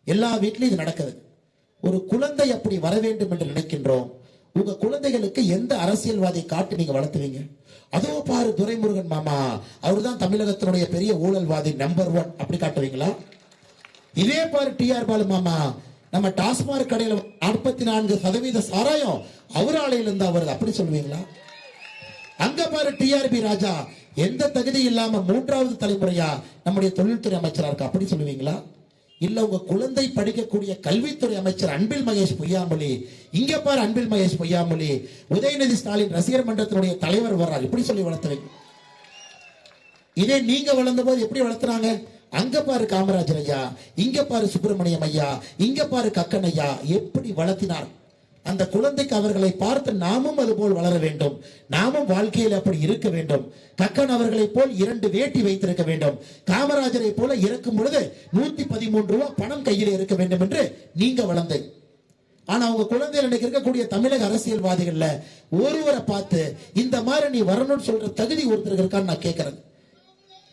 எல்லா வீட்லயும் இது நடக்குது. ஒரு குழந்தை அப்படி வர வேண்டும் என்று நினைக்கின்றோம். உங்க குழந்தைகளுக்கு எந்த அரசியல்வாதியை காட்டி நீங்க வளர்த்துவீங்க? அதோ பாரு துரைமுருகன் மாமா, அவர்தான் தமிழகத்தினுடைய பெரிய ஊழல்வாதி நம்பர் 1 அப்படி காட்டுவீங்களா? இதே பாரு டிஆர் பாலு மாமா, நம்ம டாஸ்மாக் கடையில் 44% சாராயம் அவர் ஆலையில இருந்து அவருக்கு அப்படி சொல்லுவீங்களா? அங்க பாரு டிஆர்பி ராஜா, எந்த தகுதி இல்லாம 3வது தலைமுறையா நம்முடைய தொழில்துறை அமைச்சரா இருக்கு அப்படி சொல்லுவீங்களா? இல்ல உங்க குழந்தை படிக்கக்கூடிய கல்வித்துறை அமைச்சர் அன்பில் மகேஷ் பொய்யாமொழி, இங்க பாரு அன்பில் மகேஷ் பொய்யாமொழி உதயநிதி ஸ்டாலின் ரசிகர் மன்றத்தினுடைய தலைவர் வர்றார் இப்படி சொல்லி வளர்த்துவீங்க. இதே நீங்க வளர்ந்த போது எப்படி வளர்த்துறாங்க? அங்க பாரு காமராஜர் ஐயா, இங்க பாரு சுப்பிரமணியம் ஐயா, இங்க பாரு கக்கன் ஐயா எப்படி வளர்த்தினார். அந்த குழந்தைக்கு அவர்களை பார்த்து நாமும் அது போல் வளர வேண்டும், நாமும் வாழ்க்கையில் அப்படி இருக்க வேண்டும். கக்கன் அவர்களை போல் 2 வேட்டி வைத்திருக்க வேண்டும், காமராஜரை போல இறக்கும் பொழுது 113 ரூபாய் பணம் கையில் இருக்க வேண்டும் என்று நீங்க வளர்ந்த. ஆனா உங்க குழந்தைகள் இன்னைக்கு இருக்கக்கூடிய தமிழக அரசியல்வாதிகள்ல ஒருவரை பார்த்து இந்த மாதிரி நீ வரணும்னு சொல்ற தகுதி ஒருத்தருக்கு இருக்கான்னு நான் கேட்கிறேன்.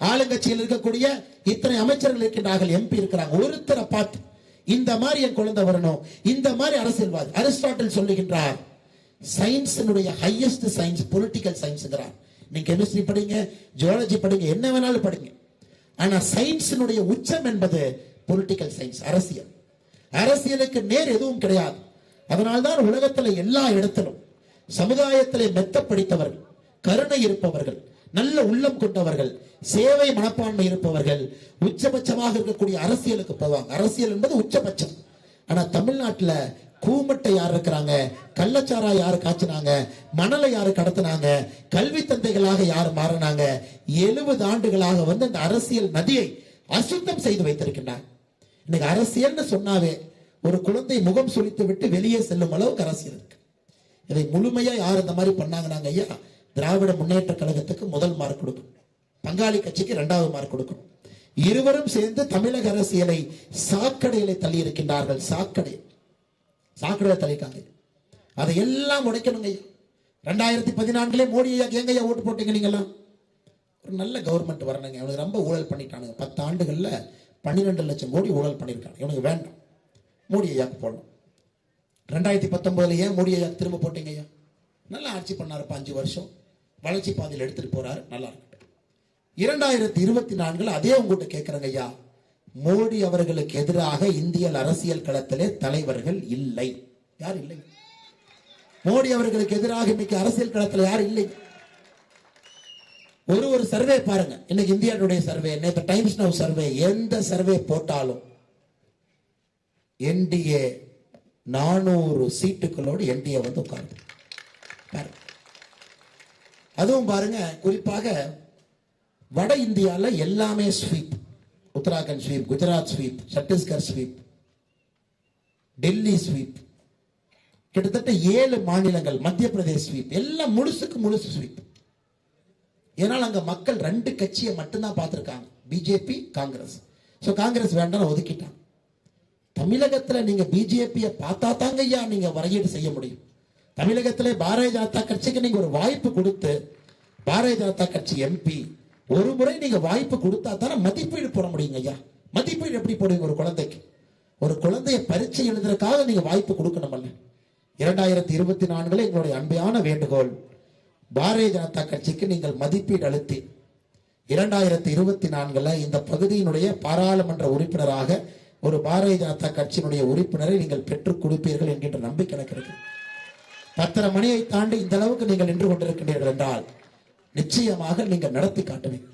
ஆளுங்கட்சியில் இருக்கக்கூடிய இத்தனை அமைச்சர்கள் இருக்கின்றார்கள், எம்பி இருக்கிறாங்க, ஒருத்தரை பார்த்து இந்த மாதிரி என் குழந்தை வரணும், இந்த மாதிரி அரசியல்வாதி. அரிஸ்டாட்டில் சொல்லுகின்றார், சயின்ஸினுடைய ஹையஸ்ட் சயின்ஸ் பொலிட்டிக்கல் சயின்ஸ்ங்கிறார். நீங்க கெமிஸ்ட்ரி படிங்க, ஜுவாலஜி படிங்க, என்ன வேணாலும் படிங்க. ஆனா சயின்ஸினுடைய உச்சம் என்பது பொலிட்டிக்கல் சயின்ஸ், அரசியல். அரசியலுக்கு நேர் எதுவும் கிடையாது. அதனால்தான் உலகத்துல எல்லா இடத்திலும் சமுதாயத்திலே மெத்த படித்தவர்கள், கருணை இருப்பவர்கள், நல்ல உள்ளம் கொண்டவர்கள், சேவை மனப்பான்மை இருப்பவர்கள் உச்சபட்சமாக இருக்கக்கூடிய அரசியலுக்கு போவாங்க. அரசியல் என்பது உச்சபட்சம். ஆனா தமிழ்நாட்டுல கூமட்டை யார் இருக்கிறாங்க, கள்ளச்சாரா யாரு காய்ச்சினாங்க, மணலை யாரு கடத்தினாங்க, கல்வி தந்தைகளாக யார் மாறினாங்க, 70 ஆண்டுகளாக வந்து அந்த அரசியல் நதியை அசுத்தம் செய்து வைத்திருக்கின்றார். இன்னைக்கு அரசியல்னு சொன்னாவே ஒரு குழந்தை முகம் சுளித்து விட்டு வெளியே செல்லும் அளவுக்கு அரசியல் இருக்கு. இதை முழுமையா யார் இந்த மாதிரி பண்ணாங்க ஐயா, திராவிட முன்னேற்ற கழகத்துக்கு முதல் மார்க் கொடுக்கும், பங்காளி கட்சிக்கு 2வது மார்க் கொடுக்கும். இருவரும் சேர்ந்து தமிழக அரசியலை சாக்கடையில தள்ளி இருக்கின்றார்கள். சாக்கடையில தள்ளிக்காங்க. அதை எல்லாம் உடைக்கணுங்க. 2014 மோடி ஐயா எங்க ஐயா ஓட்டு போட்டீங்க? நீங்கெல்லாம் ஒரு நல்ல கவர்மெண்ட் வரணுங்க. இவனுக்கு ரொம்ப ஊழல் பண்ணிட்டானுங்க. 10 ஆண்டுகள்ல 12 லட்சம் கோடி ஊழல் பண்ணியிருக்காங்க. இவனுக்கு வேண்டாம், மோடி ஐயாக்கு போடணும். 2019 ஏன் மோடி ஐயா திரும்ப போட்டீங்க ஐயா? நல்லா ஆட்சி பண்ணாரு, 5 வருஷம் வளர்ச்சி பாதையில் எடுத்துட்டு போறாரு, நல்லா இருக்கு. 2024 அதே உங்ககிட்ட கேட்கிறேங்க ஐயா, மோடி அவர்களுக்கு எதிராக இந்திய அரசியல் களத்திலே தலைவர்கள் இல்லை. யார் இல்லை? மோடி அவர்களுக்கு எதிராக இன்னைக்கு அரசியல் களத்தில் யார் இல்லை? ஒரு சர்வே பாருங்க, இன்னைக்கு இந்தியாவுடைய சர்வே, நேற்று டைம்ஸ் நவ் சர்வே, எந்த சர்வே போட்டாலும் என்டிஏ 400 சீட்டுகளோடு என்டிஏ வந்து உட்கார்ந்து. அதுவும் பாருங்க, குறிப்பாக வட இந்தியால எல்லாமே sweep. Uttarakhand sweep, Gujarat sweep, Chhattisgarh sweep, Delhi sweep, கிட்டத்தட்ட 7 மாநிலங்கள், மத்திய பிரதேஷ் ஸ்வீப், எல்லாம் முழுசுக்கு முழுசு ஸ்வீப். ஏனால் அங்க மக்கள் 2 கட்சியை மட்டும்தான் பார்த்திருக்காங்க, பிஜேபி காங்கிரஸ். சோ காங்கிரஸ் வேண்டாம் ஒதுக்கிட்டாங்க. தமிழகத்துல நீங்க பிஜேபியை பார்த்தா தாங்க ஐயா நீங்க வரையீடு செய்ய முடியும். தமிழகத்திலே பாரதிய ஜனதா கட்சிக்கு நீங்க ஒரு வாய்ப்பு கொடுத்து, பாரதிய ஜனதா கட்சி எம்பி ஒரு முறை நீங்க வாய்ப்பு கொடுத்தா தானே மதிப்பீடு போட முடியுங்க ஐயா. மதிப்பீடு எப்படி போடுவீங்க? ஒரு குழந்தைக்கு, ஒரு குழந்தைய பரீட்சை எழுதுறதுக்காக நீங்க வாய்ப்பு கொடுக்கணும். 2024 எங்களுடைய அன்பையான வேண்டுகோள், பாரதிய ஜனதா கட்சிக்கு நீங்கள் மதிப்பீடு அளித்து 2024 இந்த பகுதியினுடைய பாராளுமன்ற உறுப்பினராக ஒரு பாரதிய ஜனதா கட்சியினுடைய உறுப்பினரை நீங்கள் பெற்றுக் கொடுப்பீர்கள் என்கின்ற நம்பிக்கை எனக்கு இருக்கு. 10:30 மணியை தாண்டி இந்த அளவுக்கு நீங்கள் நின்று கொண்டிருக்கிறீர்கள் என்றால் நிச்சயமாக நீங்க நடத்தி காட்டுவீங்க.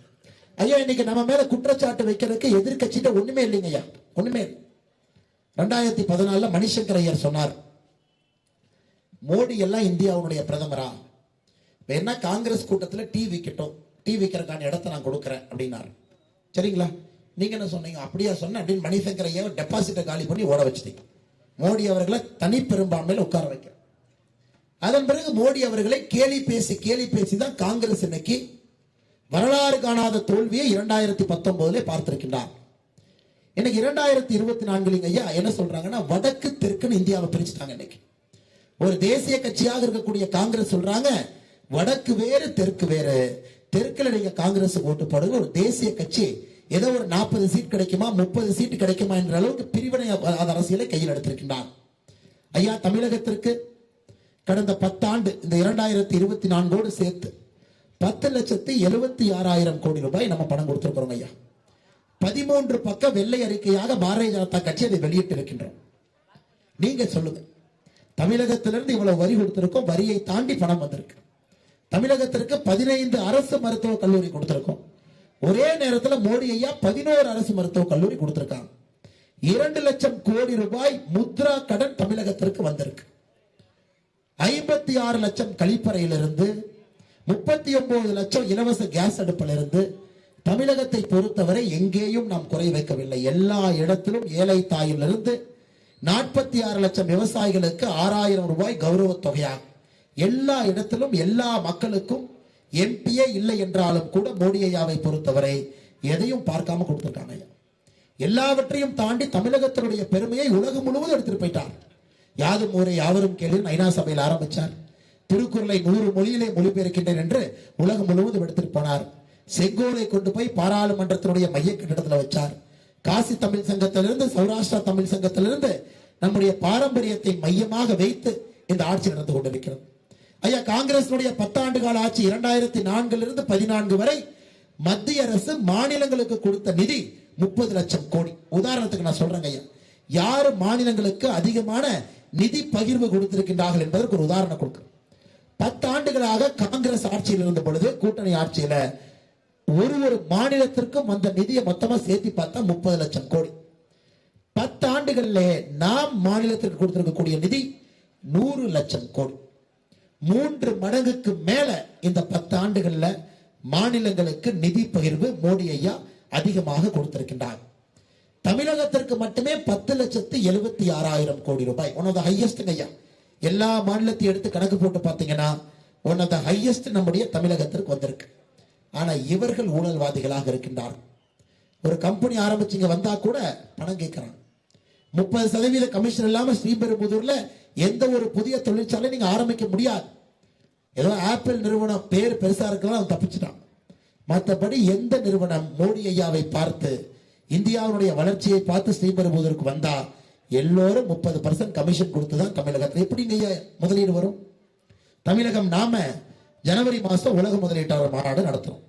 ஐயா இன்னைக்கு நம்ம மேல குற்றச்சாட்டு வைக்கிறதுக்கு எதிர்கட்சிட்ட ஒண்ணுமே இல்லைங்க ஐயா, ஒண்ணுமே. 2014 மணிசங்கர் ஐயர் சொன்னார், மோடி எல்லாம் இந்தியாவுடைய பிரதமரா, என்ன காங்கிரஸ் கூட்டத்தில் டீ விற்கட்டும், டீ விற்கிறக்கான இடத்தை நான் கொடுக்குறேன் அப்படின்னாரு. சரிங்களா? நீங்க என்ன சொன்னீங்க? அப்படியா சொன்ன அப்படின்னு மணிசங்கர் ஐயா டெபாசிட்டை காலி பண்ணி ஓட வச்சிட்டீங்க. மோடி அவர்களை தனி பெரும்பான்மையில் உட்கார வைக்க. அதன் பிறகு மோடி அவர்களை கேலி பேசி தான் காங்கிரஸ் இன்னைக்கு வரலாறு காணாத தோல்வியை 2019 பார்த்திருக்கின்றார். இன்னைக்கு 2024 ஐயா என்ன சொல்றாங்கன்னா, வடக்கு தெற்குன்னு இந்தியாவை பிரிச்சுட்டாங்க. இன்னைக்கு ஒரு தேசிய கட்சியாக இருக்கக்கூடிய காங்கிரஸ் சொல்றாங்க, வடக்கு வேறு தெற்கு வேறு, தெற்குல நீங்க காங்கிரஸ் ஓட்டு போடுங்க. ஒரு தேசிய கட்சி ஏதோ ஒரு 40 சீட் கிடைக்குமா 30 சீட் கிடைக்குமா என்ற அளவுக்கு பிரிவினை அரசியலை கையில் எடுத்திருக்கின்றார். ஐயா தமிழகத்திற்கு கடந்த 10 ஆண்டு இந்த 2024 சேர்த்து 10,76,000 கோடி ரூபாய் நம்ம பணம் கொடுத்திருக்கிறோம் ஐயா. 13 பக்க வெள்ளை அறிக்கையாக பாரதிய ஜனதா கட்சி அதை வெளியிட்டு இருக்கின்றோம். நீங்க சொல்லுங்க, தமிழகத்திலிருந்து இவ்வளவு வரி கொடுத்திருக்கோம், வரியை தாண்டி பணம் வந்திருக்கு. தமிழகத்திற்கு 15 அரசு மருத்துவக் கல்லூரி கொடுத்திருக்கோம். ஒரே நேரத்தில் மோடி ஐயா 11 அரசு மருத்துவக் கல்லூரி கொடுத்திருக்காங்க. 2 லட்சம் கோடி ரூபாய் முத்ரா கடன் தமிழகத்திற்கு வந்திருக்கு. 56 லட்சம் கழிப்பறையிலிருந்து 39 லட்சம் இலவச கேஸ் அடுப்பிலிருந்து தமிழகத்தை பொறுத்தவரை எங்கேயும் நாம் குறை வைக்கவில்லை. எல்லா இடத்திலும் ஏழை தாயிலிருந்து 46 லட்சம் விவசாயிகளுக்கு 6,000 ரூபாய் கௌரவ தொகையாகும். எல்லா இடத்திலும் எல்லா மக்களுக்கும் எம்பியே இல்லை என்றாலும் கூட மோடி ஐயாவை பொறுத்தவரை எதையும் பார்க்காம கொடுத்திருக்காங்க. எல்லாவற்றையும் தாண்டி தமிழகத்தினுடைய பெருமையை உலகம் முழுவதும் எடுத்துட்டு போயிட்டார். யாதும் ஊரே யாவரும் கேளு ஐநா சபையில் ஆரம்பிச்சார். திருக்குறளை 100 மொழியிலே மொழிபெயர்க்கின்றேன் என்று உலகம் முழுவதும் எடுத்துட்டு போனார். செங்கோலை கொண்டு போய் பாராளுமன்றத்தினுடைய மைய கட்டிடத்தில் வச்சார். காசி தமிழ் சங்கத்திலிருந்து சௌராஷ்டிரா தமிழ் சங்கத்திலிருந்து நம்முடைய பாரம்பரியத்தை மையமாக வைத்து இந்த ஆட்சி நடந்து கொண்டிருக்கிறது. ஐயா, காங்கிரஸ் 10 ஆண்டு கால ஆட்சி 2004 14 வரை மத்திய அரசு மாநிலங்களுக்கு கொடுத்த நிதி 30 லட்சம் கோடி. உதாரணத்துக்கு நான் சொல்றேங்க ஐயா, யாரு மாநிலங்களுக்கு அதிகமான நிதி பகிர்வு கொடுத்திருக்கின்றார்கள் என்பதற்கு ஒரு உதாரணம் கொடுக்க. 10 ஆண்டுகளாக காங்கிரஸ் ஆட்சியில் இருந்த பொழுது கூட்டணி ஆட்சியில ஒரு மாநிலத்திற்கும் அந்த நிதியை மொத்தமா சேர்த்து பார்த்தா 30 லட்சம் கோடி. 10 ஆண்டுகளிலே நாம் மாநிலத்திற்கு கொடுத்திருக்கக்கூடிய நிதி 100 லட்சம் கோடி. 3 மடங்குக்கு மேல இந்த 10 ஆண்டுகள்ல மாநிலங்களுக்கு நிதி பகிர்வு மோடி ஐயா அதிகமாக கொடுத்திருக்கின்றார். தமிழகத்திற்கு மட்டுமே 10,76,000 கோடி ரூபாய். ஒன் ஆஃப் த ஹையஸ்ட் ஐயா. எல்லா மாநிலத்தையும் எடுத்து கணக்கு போட்டு பார்த்தீங்கன்னா ஒன் ஆஃப் த ஹையஸ்ட் நம்முடைய தமிழகத்திற்கு வந்திருக்கு. ஆனா இவர்கள் ஊழல்வாதிகளாக இருக்கின்றார். ஒரு கம்பெனி ஆரம்பிச்சுங்க வந்தா கூட பணம் கேட்கிறாங்க. 30% கமிஷன் இல்லாம ஸ்ரீபெரும்புதூர்ல எந்த ஒரு புதிய தொழிற்சாலை நீங்க ஆரம்பிக்க முடியாது. ஏதோ ஆப்பிள் நிறுவனம் பேர் பெருசா இருக்கலாம், அவன் தப்பிச்சுட்டான். மற்றபடி எந்த நிறுவனம் மோடி ஐயாவை பார்த்து இந்தியாவுடைய வளர்ச்சியை பார்த்து ஸ்ரீபெரும்புதூருக்கு வந்தா எல்லோரும் 30% கமிஷன் கொடுத்துதான் தமிழகத்தில் எப்படி நீங்க முதலீடு வரும். தமிழகம் நாம ஜனவரி மாசம் உலக முதலீட்டாளர் மாநாடு நடத்துறோம்.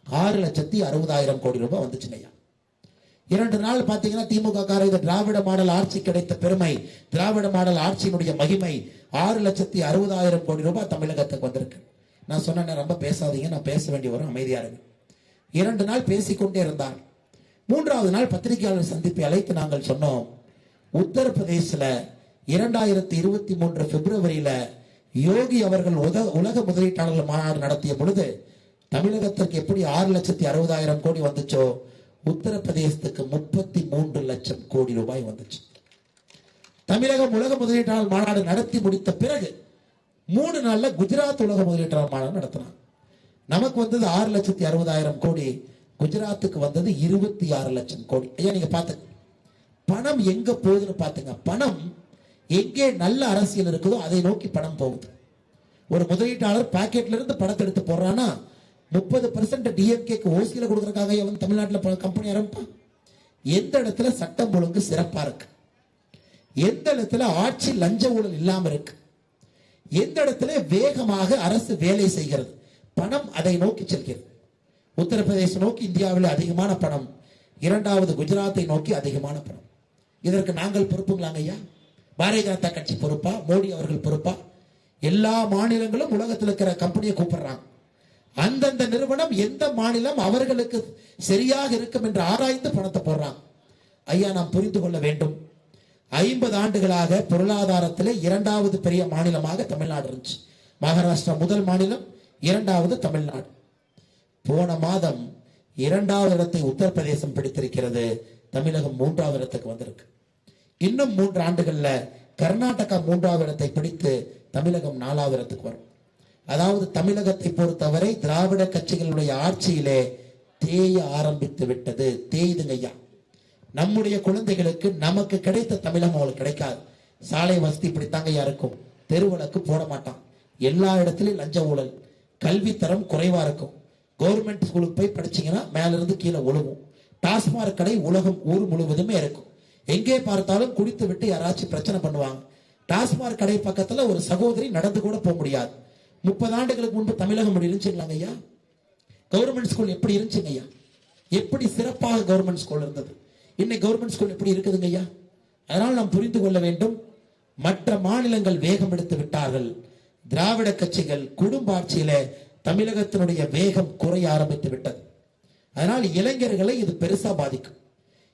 6,60,000 கோடி ரூபாய் வந்துச்சுங்க ஐயா. 2 நாள் பாத்தீங்கன்னா திமுக கார திராவிட மாடல் ஆட்சி கிடைத்த பெருமை, திராவிட மாடல் ஆட்சியினுடைய மகிமை 6,60,000 கோடி ரூபாய் தமிழகத்துக்கு வந்திருக்கு. நான் சொன்னேன் ரொம்ப பேசாதீங்க, நான் பேச வேண்டிய வரும், அமைதியா இருக்கு. 2 நாள் பேசிக்கொண்டே இருந்தார். 3வது நாள் பத்திரிகையாளர் சந்திப்பை அழைத்து நாங்கள் சொன்னோம், உத்தரப்பிரதேசல 2023 பிப்ரவரியில யோகி அவர்கள் உலக முதலீட்டாளர்கள் மாநாடு நடத்திய பொழுது தமிழகத்திற்கு எப்படி 6,60,000 கோடி வந்துச்சோ உத்தரப்பிரதேசத்துக்கு 33 லட்சம் கோடி ரூபாய் வந்துச்சு. தமிழகம் உலக முதலீட்டாளர் மாநாடு நடத்தி முடித்த பிறகு 3 நாள்ல குஜராத் உலக முதலீட்டாளர் மாநாடு நடத்தினாங்க. நமக்கு வந்தது 6,60,000 கோடி, குஜராத்துக்கு வந்தது 26 லட்சம் கோடி. ஐயா நீங்க பாத்து பணம் எங்க போகுதுன்னு பாத்துங்க. பணம் எங்கே நல்ல அரசியல் இருக்குதோ அதை நோக்கி பணம் போகுது. ஒரு முதலீட்டாளர் பாக்கெட்ல இருந்து பணத்தை எடுத்து போடுறான்னா 30% டிஎம்கேக்கு ஓசியில கொடுக்கறதுக்காக அவன் தமிழ்நாட்டில் கம்பெனி ஆரம்பிப்பான். எந்த இடத்துல சட்டம் ஒழுங்கு சிறப்பா இருக்கு, எந்த இடத்துல ஆட்சி லஞ்ச ஊழல் இல்லாம இருக்கு, எந்த இடத்துல வேகமாக அரசு வேலை செய்கிறது, பணம் அதை நோக்கி செல்கிறது. உத்தரப்பிரதேசம் நோக்கி இந்தியாவில் அதிகமான பணம், 2வது குஜராத்தை நோக்கி அதிகமான பணம். இதற்கு நாங்கள் பொறுப்புங்களாங்க ஐயா? பாரதிய ஜனதா கட்சி பொறுப்பா? மோடி அவர்கள் பொறுப்பா? எல்லா மாநிலங்களும் உலகத்தில் இருக்கிற கம்பெனியை கூப்பிடுறாங்க. அந்தந்த நிறுவனம் எந்த மாநிலம் அவர்களுக்கு சரியாக இருக்கும் என்று ஆராய்ந்து பணத்தை போடுறாங்க. ஐயா நாம் புரிந்து கொள்ள வேண்டும், 50 ஆண்டுகளாக பொருளாதாரத்தில் 2வது பெரிய மாநிலமாக தமிழ்நாடு இருந்துச்சு. மகாராஷ்டிரா முதல் மாநிலம், 2வது தமிழ்நாடு. போன மாதம் 2வது இடத்தை உத்தரப்பிரதேசம் பிடித்திருக்கிறது, தமிழகம் 3வது இடத்துக்கு வந்திருக்கு. இன்னும் 3 ஆண்டுகள்ல கர்நாடகா 3வது இடத்தை பிடித்து தமிழகம் 4வது இடத்துக்கு வரும். அதாவது தமிழகத்தை பொறுத்தவரை திராவிட கட்சிகளுடைய ஆட்சியிலே தேய ஆரம்பித்து விட்டது. தேயுதுங்க ஐயா. நம்முடைய குழந்தைகளுக்கு நமக்கு கிடைத்த தமிழகம் அவங்களுக்கு கிடைக்காது. சாலை வசதி இப்படித்தாங்க ஐயா இருக்கும், தெருவிளக்கு போட மாட்டான், எல்லா இடத்துலயும் லஞ்ச ஊழல், கல்வி தரம் குறைவா இருக்கும். கவர்மெண்ட் ஸ்கூலுக்கு போய் படிச்சீங்கன்னா மேல இருந்து கீழே ஒழுகும். டாஸ்மாக் கடை உலகம் ஊர் முழுவதுமே இருக்கும். எங்கே பார்த்தாலும் குடித்து விட்டு யாராச்சும் பிரச்சனை பண்ணுவாங்க. டாஸ்மாக் கடை பக்கத்துல ஒரு சகோதரி நடந்து கூட போக முடியாது. 30 ஆண்டுகளுக்கு முன்பு தமிழகம் அப்படி இருந்துச்சுங்களாங்க ஐயா? கவர்மெண்ட் ஸ்கூல் எப்படி இருந்துச்சுங்க ஐயா? எப்படி சிறப்பாக கவர்மெண்ட் ஸ்கூல் இருந்தது. இன்னைக்கு கவர்மெண்ட் ஸ்கூல் எப்படி இருக்குதுங்க ஐயா? அதனால் நாம் புரிந்து கொள்ள வேண்டும், மற்ற மாநிலங்கள் வேகம் எடுத்து விட்டார்கள். திராவிட கட்சிகள் குடும்ப ஆட்சியில தமிழகத்தினுடைய வேகம் குறைய ஆரம்பித்து விட்டது. அதனால் இளைஞர்களை இது பெருசா பாதிக்கும்.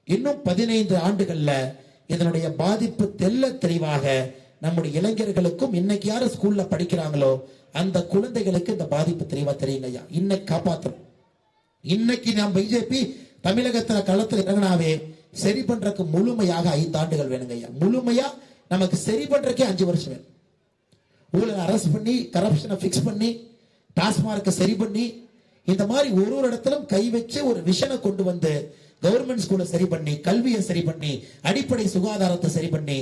இன்னும் 15 ஆண்டுகள்ல இதனுடைய பாதிப்பு தெல்ல தெளிவாக நம்முடைய இளைஞர்களுக்கும், இன்னைக்கு யாரு ஸ்கூல்ல படிக்கிறாங்களோ அந்த குழந்தைகளுக்கு இந்த பாதிப்பு தெளிவா தெரியுங்க ஐயா. இன்னைக்கு காப்பாற்றணும். இன்னைக்கு நாம் பிஜேபி தமிழகத்துல களத்தில் இறங்கினாவே சரி பண்றதுக்கு முழுமையாக 5 ஆண்டுகள் வேணுங்க ஐயா. முழுமையா நமக்கு சரி பண்றதுக்கே 5 வருஷம் வேணும். ஊழல் அரெஸ்ட் பண்ணி, கரப்ஷனை பிக்ஸ் பண்ணி, டாஸ்மார்க்கை சரி பண்ணி, இந்த மாதிரி ஒரு இடத்திலும் கை வச்சு ஒரு விஷனை கொண்டு வந்து கவர்மெண்ட் ஸ்கூலை சரி பண்ணி, கல்வியை சரி பண்ணி, அடிப்படை சுகாதாரத்தை சரி பண்ணி,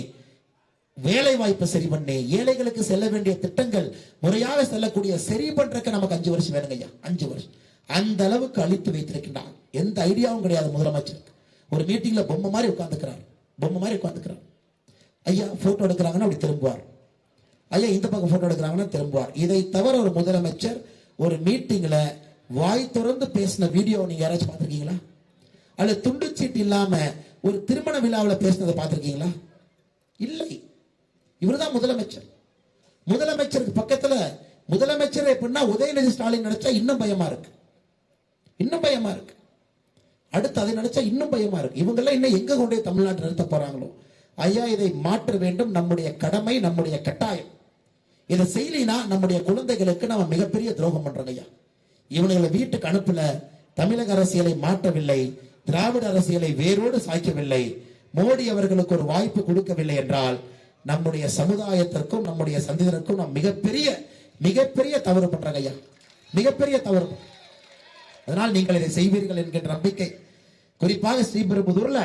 வேலை வாய்ப்பை சரி பண்ணி, ஏழைகளுக்கு செல்ல வேண்டிய திட்டங்கள் முறையாக செல்லக்கூடிய சரி பண்றதுக்கு நமக்கு 5 வருஷம் வேணுங்க ஐயா. 5 வருஷம் அந்த அளவுக்கு அழித்து வைத்திருக்கின்றார். எந்த ஐடியாவும் கிடையாது முதலமைச்சர். ஒரு மீட்டிங்ல பொம்மை மாதிரி உட்கார்ந்துக்கிறார். ஐயா போட்டோ எடுக்கிறாங்கன்னா அப்படி திரும்புவார். ஐயா இந்த பக்கம் போட்டோ எடுக்கிறாங்கன்னா திரும்புவார். இதை தவிர ஒரு முதலமைச்சர் ஒரு மீட்டிங்ல வாய் திறந்து பேசின வீடியோ நீங்க யாராச்சும் பார்த்திருக்கீங்களா? அல்ல துண்டு சீட்டு இல்லாம ஒரு திருமண விழாவில் பேசினதை பார்த்திருக்கீங்களா? இல்லை. இவர்தான் முதலமைச்சர். முதலமைச்சருக்கு பக்கத்துல முதலமைச்சர் எப்படின்னா உதயநிதி ஸ்டாலின் நினைச்சா இன்னும் பயமா இருக்கு. அடுத்து அதை நினைச்சா இன்னும் பயமா இருக்கு. இவங்க எல்லாம் இன்னும் எங்க கொண்டே தமிழ்நாட்டில் நிறுத்த போறாங்களோ. ஐயா இதை மாற்ற வேண்டும். நம்முடைய கடமை, நம்முடைய கட்டாயம். இதை செய்யலினா நம்முடைய குழந்தைகளுக்கு நம்ம மிகப்பெரிய துரோகம் பண்றோம் ஐயா. இவங்களை வீட்டுக்கு அனுப்பல, தமிழக அரசியலை மாற்றவில்லை, திராவிட அரசியலை வேரோடு சாய்க்கவில்லை, மோடி அவர்களுக்கு ஒரு வாய்ப்பு கொடுக்கவில்லை என்றால் நம்முடைய சமுதாயத்திற்கும் நம்முடைய சந்ததியினருக்கும் நாம் மிகப்பெரிய தவறு பண்றாங்க ஐயா. மிகப்பெரிய தவறு. அதனால் நீங்கள் இதை செய்வீர்கள் என்கின்ற நம்பிக்கை. குறிப்பாக ஸ்ரீபெரும்புதூர்ல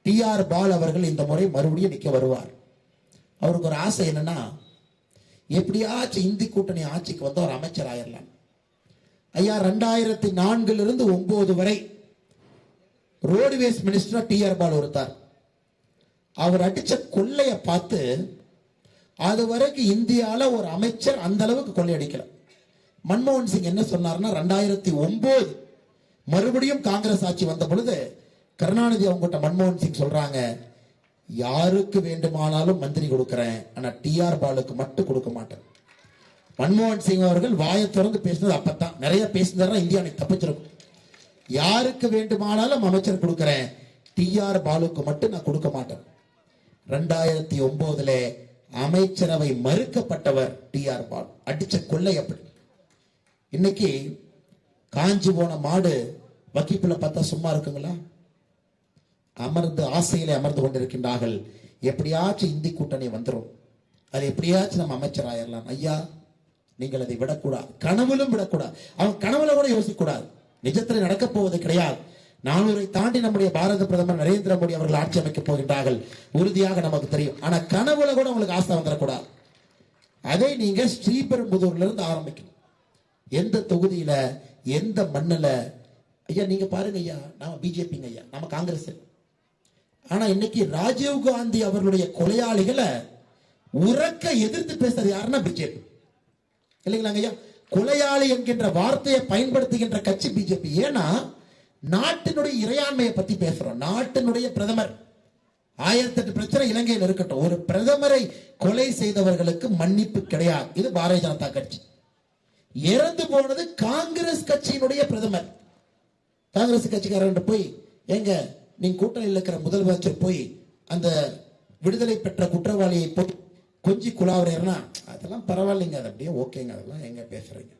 TR பால் அவர்கள் இந்த முறை மறுபடியும் நிக்க வருவார். அவருக்கு ஒரு ஆசை என்னன்னா, எப்படியாச்சும் இந்தி கூட்டணி ஆட்சிக்கு வந்து ஒரு அமைச்சர் ஆயிரலாம். ஐயா 2004 9 வரை ரோடுவேஸ் மினிஸ்டர் TR பால் ஒருத்தார். அவர் அடிச்ச கொள்ளைய பார்த்து அது வரைக்கும் இந்தியால ஒரு அமைச்சர் அந்த அளவுக்கு கொள்ளை அடிக்கல. மன்மோகன் சிங் என்ன சொன்னார்னா, 2009 மறுபடியும் காங்கிரஸ் ஆட்சி வந்த பொழுது கருணாநிதி அவங்ககிட்ட மன்மோகன் சிங் சொல்றாங்க, யாருக்கு வேண்டுமானாலும் மந்திரி கொடுக்கிறேன், ஆனா TR பாலுக்கு மட்டும் கொடுக்க மாட்டேன். மன்மோகன் சிங் அவர்கள் வாயை திறந்து பேசினது அப்பதான். நிறைய பேசினார், இந்தியா தப்பிச்சிருக்கும். யாருக்கு வேண்டுமானாலும் அமைச்சர் கொடுக்கிறேன், TR பாலுக்கு மட்டும் நான் கொடுக்க மாட்டேன். 2009 அமைச்சரவை மறுக்கப்பட்டவர் TR பால். அடிச்ச கொள்ளை அப்படி. இன்னைக்கு காஞ்சி போன மாடு வக்கிப்புல பார்த்தா சும்மா இருக்குங்களா? ஆசையிலே அமர்ந்து கொண்டிருக்கின்றார்கள். எப்படியாச்சும் இந்தி கூட்டணி வந்துடும், அது எப்படியாச்சும் நம்ம அமைச்சர் ஆயிரலாம். ஐயா நீங்கள் அதை விடக்கூடாது, கனவுலும் விடக்கூடாது. அவன் கனவுல கூட யோசிக்க கூடாது. நிஜத்தில் நடக்க போவது கிடையாது. 400 தாண்டி நம்முடைய பாரத பிரதமர் நரேந்திர மோடி அவர்கள் ஆட்சி அமைக்க போகின்றார்கள், உறுதியாக நமக்கு தெரியும். ஆனா கனவுல கூட உங்களுக்கு ஆசை வந்துடக்கூடாது. அதை நீங்க ஸ்ரீபெரும்புதூர்ல இருந்து ஆரம்பிக்கணும். எந்த தொகுதியில, எந்த மண்ணுல. ஐயா நீங்க பாருங்க ஐயா, நாம பிஜேபிங்க ஐயா, நம்ம காங்கிரஸ். ஆனா இன்னைக்கு ராஜீவ் காந்தி அவர்களுடைய கொலையாளிகளை உறக்க எதிர்த்து பேசுறது யாருன்னா பிஜேபி இல்லைங்களாங்க ஐயா. கொலையாளி என்கின்ற வார்த்தையை பயன்படுத்துகின்ற கட்சி பிஜேபி. ஏன்னா நாட்டினுடைய இறையாண்மையை பத்தி பேசுறோம். நாட்டினுடைய பிரதமர் 1008 பிரச்சனை இலங்கையில் இருக்கட்டும், ஒரு பிரதமரை கொலை செய்தவர்களுக்கு மன்னிப்பு கிடையாது. இது பாரதிய ஜனதா கட்சி. இறந்து போனது காங்கிரஸ் கட்சியினுடைய பிரதமர். காங்கிரஸ் கட்சிக்காரன் போய், எங்க நீங்க கூட்டணியில் இருக்கிற முதலமைச்சர் போய் அந்த விடுதலை பெற்ற குற்றவாளியை போய் கொஞ்சி குழாவுறா, அதெல்லாம் பரவாயில்லைங்க, அது அப்படியே ஓகேங்க, அதெல்லாம் எங்க பேசுறீங்க.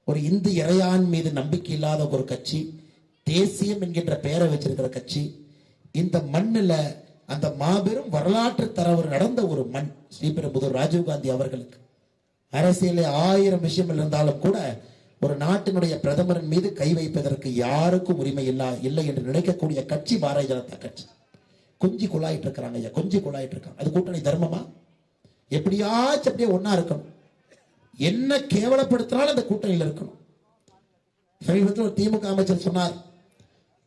ஒரு இந்து இறையான் மீது நம்பிக்கை இல்லாத ஒரு கட்சி, தேசியம் என்கின்ற பெயரை வச்சிருக்கிற கட்சி, இந்த மண்ணில் அந்த மாபெரும் வரலாற்று தரவர் நடந்த ஒரு மண் ஸ்ரீபெரும்புதூர். ராஜீவ்காந்தி அவர்களுக்கு அரசியலில் 1000 விஷயங்கள் இருந்தாலும் கூட ஒரு நாட்டினுடைய பிரதமரின் மீது கை வைப்பதற்கு யாருக்கும் உரிமை இல்லை என்று நினைக்கக்கூடிய கட்சி பாரதிய ஜனதா கட்சி. கொஞ்சி குழாயிட்டு இருக்கிறாங்க ஐயா, கொஞ்சி குழாயிட்டு இருக்காங்க. அது கூட்டணி தர்மமா? எப்படியாச்சும் அப்படியே ஒன்னா இருக்கணும். என்ன கேவலப்படுத்தினாலும் அந்த கூட்டணியில் இருக்கணும். சமீபத்தில் ஒரு திமுக அமைச்சர் சொன்னார்,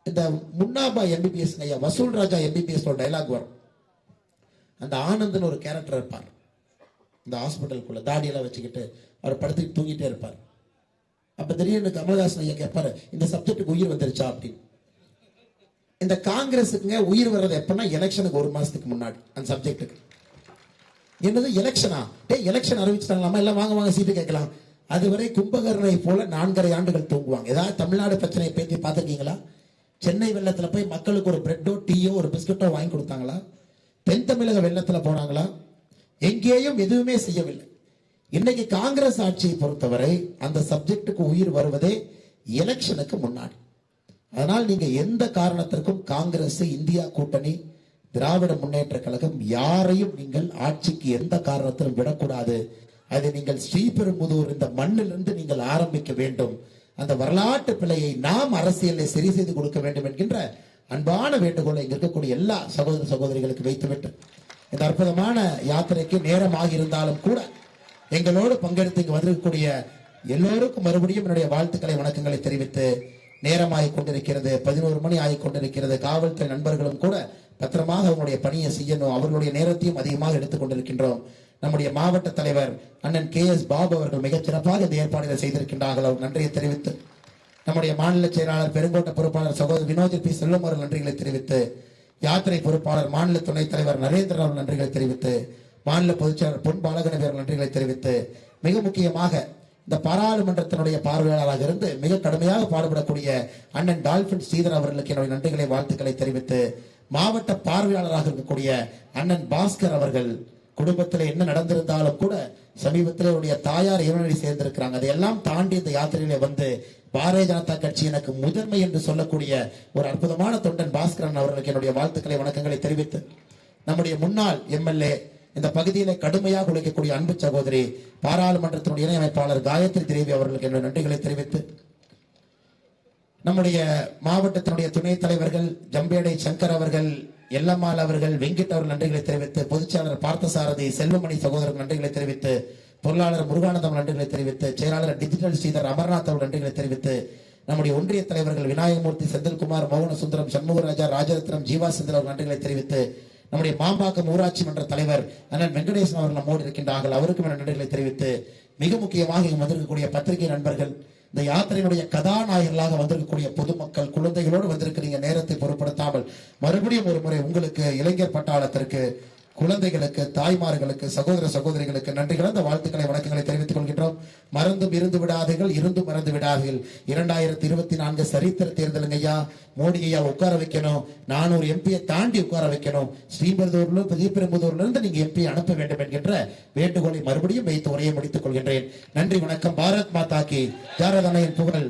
இந்த முன்னாபா MBBS ஐயா, வசூல் ராஜா MBBS டைலாக் வரும். அந்த ஆனந்த்னு ஒரு கேரக்டர் இருப்பார் இந்த ஹாஸ்பிட்டலுக்குள்ள, தாடியெல்லாம் வச்சுக்கிட்டு அவர் படுத்துட்டு தூங்கிட்டே இருப்பார். அப்ப திடீர்னு கமலஹாசன் ஐயா கேட்பாரு, இந்த சப்ஜெக்டுக்கு உயிர் வந்துருச்சா அப்படின்னு. இந்த காங்கிரஸுக்குங்க உயிர் வர்றது எப்பன்னா எலெக்ஷனுக்கு 1 மாசத்துக்கு முன்னாடி அந்த சப்ஜெக்டுக்கு. என்னது எலெக்ஷனா? எலெக்ஷன் அறிவிச்சிட்டாங்களாமா, எல்லாம் வாங்க வாங்க சீட்டு கேட்கலாம். அதுவரை கும்பகர்ணனை போல 4.5 ஆண்டுகள் தூங்குவாங்க. ஏதாவது தமிழ்நாடு பிரச்சனையை பேசி பார்த்துருக்கீங்களா? சென்னை வெள்ளத்துல போய் மக்களுக்கு ஒரு பிரெட்டோ டீயோ ஒரு பிஸ்கட்டோ வாங்கி கொடுத்தாங்களா? தென் தமிழக வெள்ளத்துல போனாங்களா? எங்கேயும் எதுவுமே செய்யவில்லை. இன்னைக்கு காங்கிரஸ் ஆட்சியை பொறுத்தவரை அந்த சப்ஜெக்டுக்கு உயிர் வருவதே எலெக்ஷனுக்கு முன்னாடி. அதனால் நீங்க எந்த காரணத்திற்கும் காங்கிரஸ், இந்தியா கூட்டணி, திராவிட முன்னேற்ற கழகம் யாரையும் நீங்கள் ஆட்சிக்கு எந்த காரணத்திலும் விடக்கூடாது. அதை நீங்கள் ஸ்ரீபெரும்புதூர் இந்த மண்ணிலிருந்து நீங்கள் ஆரம்பிக்க வேண்டும். அந்த வரலாற்று பிழையை நாம் அரசியலில் சரி செய்து கொடுக்க வேண்டும் என்கின்ற அன்பான வேண்டுகோளை இங்க இருக்கக்கூடிய எல்லா சகோதர சகோதரிகளுக்கு வைத்துவிட்டு இந்த அற்புதமான யாத்திரைக்கு நேரமாக இருந்தாலும் கூட எங்களோடு பங்கெடுத்து இங்கு வந்திருக்கக்கூடிய எல்லோருக்கும் மறுபடியும் என்னுடைய வாழ்த்துக்களை வணக்கங்களை தெரிவித்து, நேரமாகிக் கொண்டிருக்கிறது, 11 மணி ஆகிக் கொண்டிருக்கிறது. காவல்துறை நண்பர்களும் கூட பத்திரமாக அவங்களுடைய பணியை செய்யணும், அவர்களுடைய நேரத்தையும் அதிகமாக எடுத்துக் கொண்டிருக்கின்றோம். நம்முடைய மாவட்ட தலைவர் அண்ணன் KS பாபு அவர்கள் மிகச் சிறப்பாக இந்த ஏற்பாடுகளை செய்திருக்கின்றார்கள். அவர் நன்றியை தெரிவித்து, நம்முடைய மாநில செயலாளர் பெருங்கோட்ட பொறுப்பாளர் சகோதரர் வினோத் பி செல்வம் அவர்கள் நன்றிகளை தெரிவித்து, யாத்திரை பொறுப்பாளர் மாநில துணைத் தலைவர் நரேந்திரன் அவர்கள் நன்றிகளை தெரிவித்து, மாநில பொதுச்செயலாளர் பொன் பாலகணவி அவர்கள் நன்றிகளை தெரிவித்து, மிக முக்கியமாக இந்த பாராளுமன்றத்தினுடைய பார்வையாளராக இருந்து மிக கடுமையாக பாடுபடக்கூடிய அண்ணன் டால்பின் ஸ்ரீதர் அவர்களுக்கு என்னுடைய நன்றிகளை வாழ்த்துக்களை தெரிவித்து, மாவட்ட பார்வையாளராக இருக்கக்கூடிய அண்ணன் பாஸ்கர் அவர்கள் குடும்பத்தில் என்ன நடந்திருந்தாலும் கூட சமீபத்தில் அவருடைய தாயார் இறைவனடி சேர்ந்திருக்கிறாங்க. அதையெல்லாம் தாண்டி இந்த யாத்திரையில வந்து பாரதிய ஜனதா கட்சி எனக்கு முதன்மை என்று சொல்லக்கூடிய ஒரு அற்புதமான தொண்டன் பாஸ்கரன் அவர்களுக்கு என்னுடைய வாழ்த்துக்களை வணக்கங்களை தெரிவித்து, நம்முடைய முன்னாள் MLA இந்த பகுதியில கடுமையாக உழைக்கக்கூடிய அன்பு சகோதரி பாராளுமன்றத்தினுடைய இணையமைப்பாளர் காயத்ரி தேவி அவர்களுக்கு என்னுடைய நன்றிகளை தெரிவித்து, நம்முடைய மாவட்டத்தினுடைய துணைத் தலைவர்கள் ஜம்பேடை சங்கர் அவர்கள், எல்லம்மாள் அவர்கள், வெங்கிட் அவர்கள் நன்றிகளை தெரிவித்து, பொதுச்செயலாளர் பார்த்தசாரதி செல்வமணி சகோதரர் நன்றிகளை தெரிவித்து, பொருளாளர் முருகானந்தம் நன்றிகளை தெரிவித்து, செயலாளர் டிஜிட்டல் ஸ்ரீதர் அமர்நாத் அவர்கள் நன்றிகளை தெரிவித்து, நம்முடைய ஒன்றிய தலைவர்கள் விநாயகமூர்த்தி, செந்தில்குமார், மோகன சுந்தரம், சண்முகராஜா, ராஜரத்னம், ஜீவா சுந்தர் அவர்கள் நன்றிகளை தெரிவித்து, நம்முடைய மாம்பாக்கம் ஊராட்சி மன்ற தலைவர் அண்ணன் வெங்கடேசன் அவர்கள் நம்மோடு இருக்கின்றார்கள். அவருக்கும் நன்றிகளை தெரிவித்து, மிக முக்கியமாக இங்கு வந்திருக்கக்கூடிய பத்திரிகை நண்பர்கள், இந்த யாத்திரையினுடைய கதாநாயகர்களாக வந்திருக்கக்கூடிய பொதுமக்கள், குழந்தைகளோடு வந்திருக்கிறீங்க, நேரத்தை பொருட்படுத்தாமல் மறுபடியும் ஒரு முறை உங்களுக்கு இளைஞர் பட்டாளத்திற்கு, குழந்தைகளுக்கு, தாய்மார்களுக்கு, சகோதர சகோதரிகளுக்கு நன்றி கலந்த வாழ்த்துக்களை வணக்கங்களை தெரிவித்துக் கொள்கின்றோம். மறந்தும் இருந்து விடாதீர்கள், இருந்தும் மறந்து விடாதீர்கள். 2024 சரித்திர தேர்தலுங்க ஐயா. மோடி ஐயா உட்கார வைக்கணும், 400 MP தாண்டி உட்கார வைக்கணும். ஸ்ரீபெரும்புதூர்ல ஸ்ரீபெரும்புதூர்ல இருந்து நீங்க MP அனுப்ப வேண்டும் என்கின்ற வேண்டுகோளை மறுபடியும் வைத்து உரையை முடித்துக் கொள்கின்றேன். நன்றி, வணக்கம். பாரத் மாதா கி ஜாரதனையின் புகழ்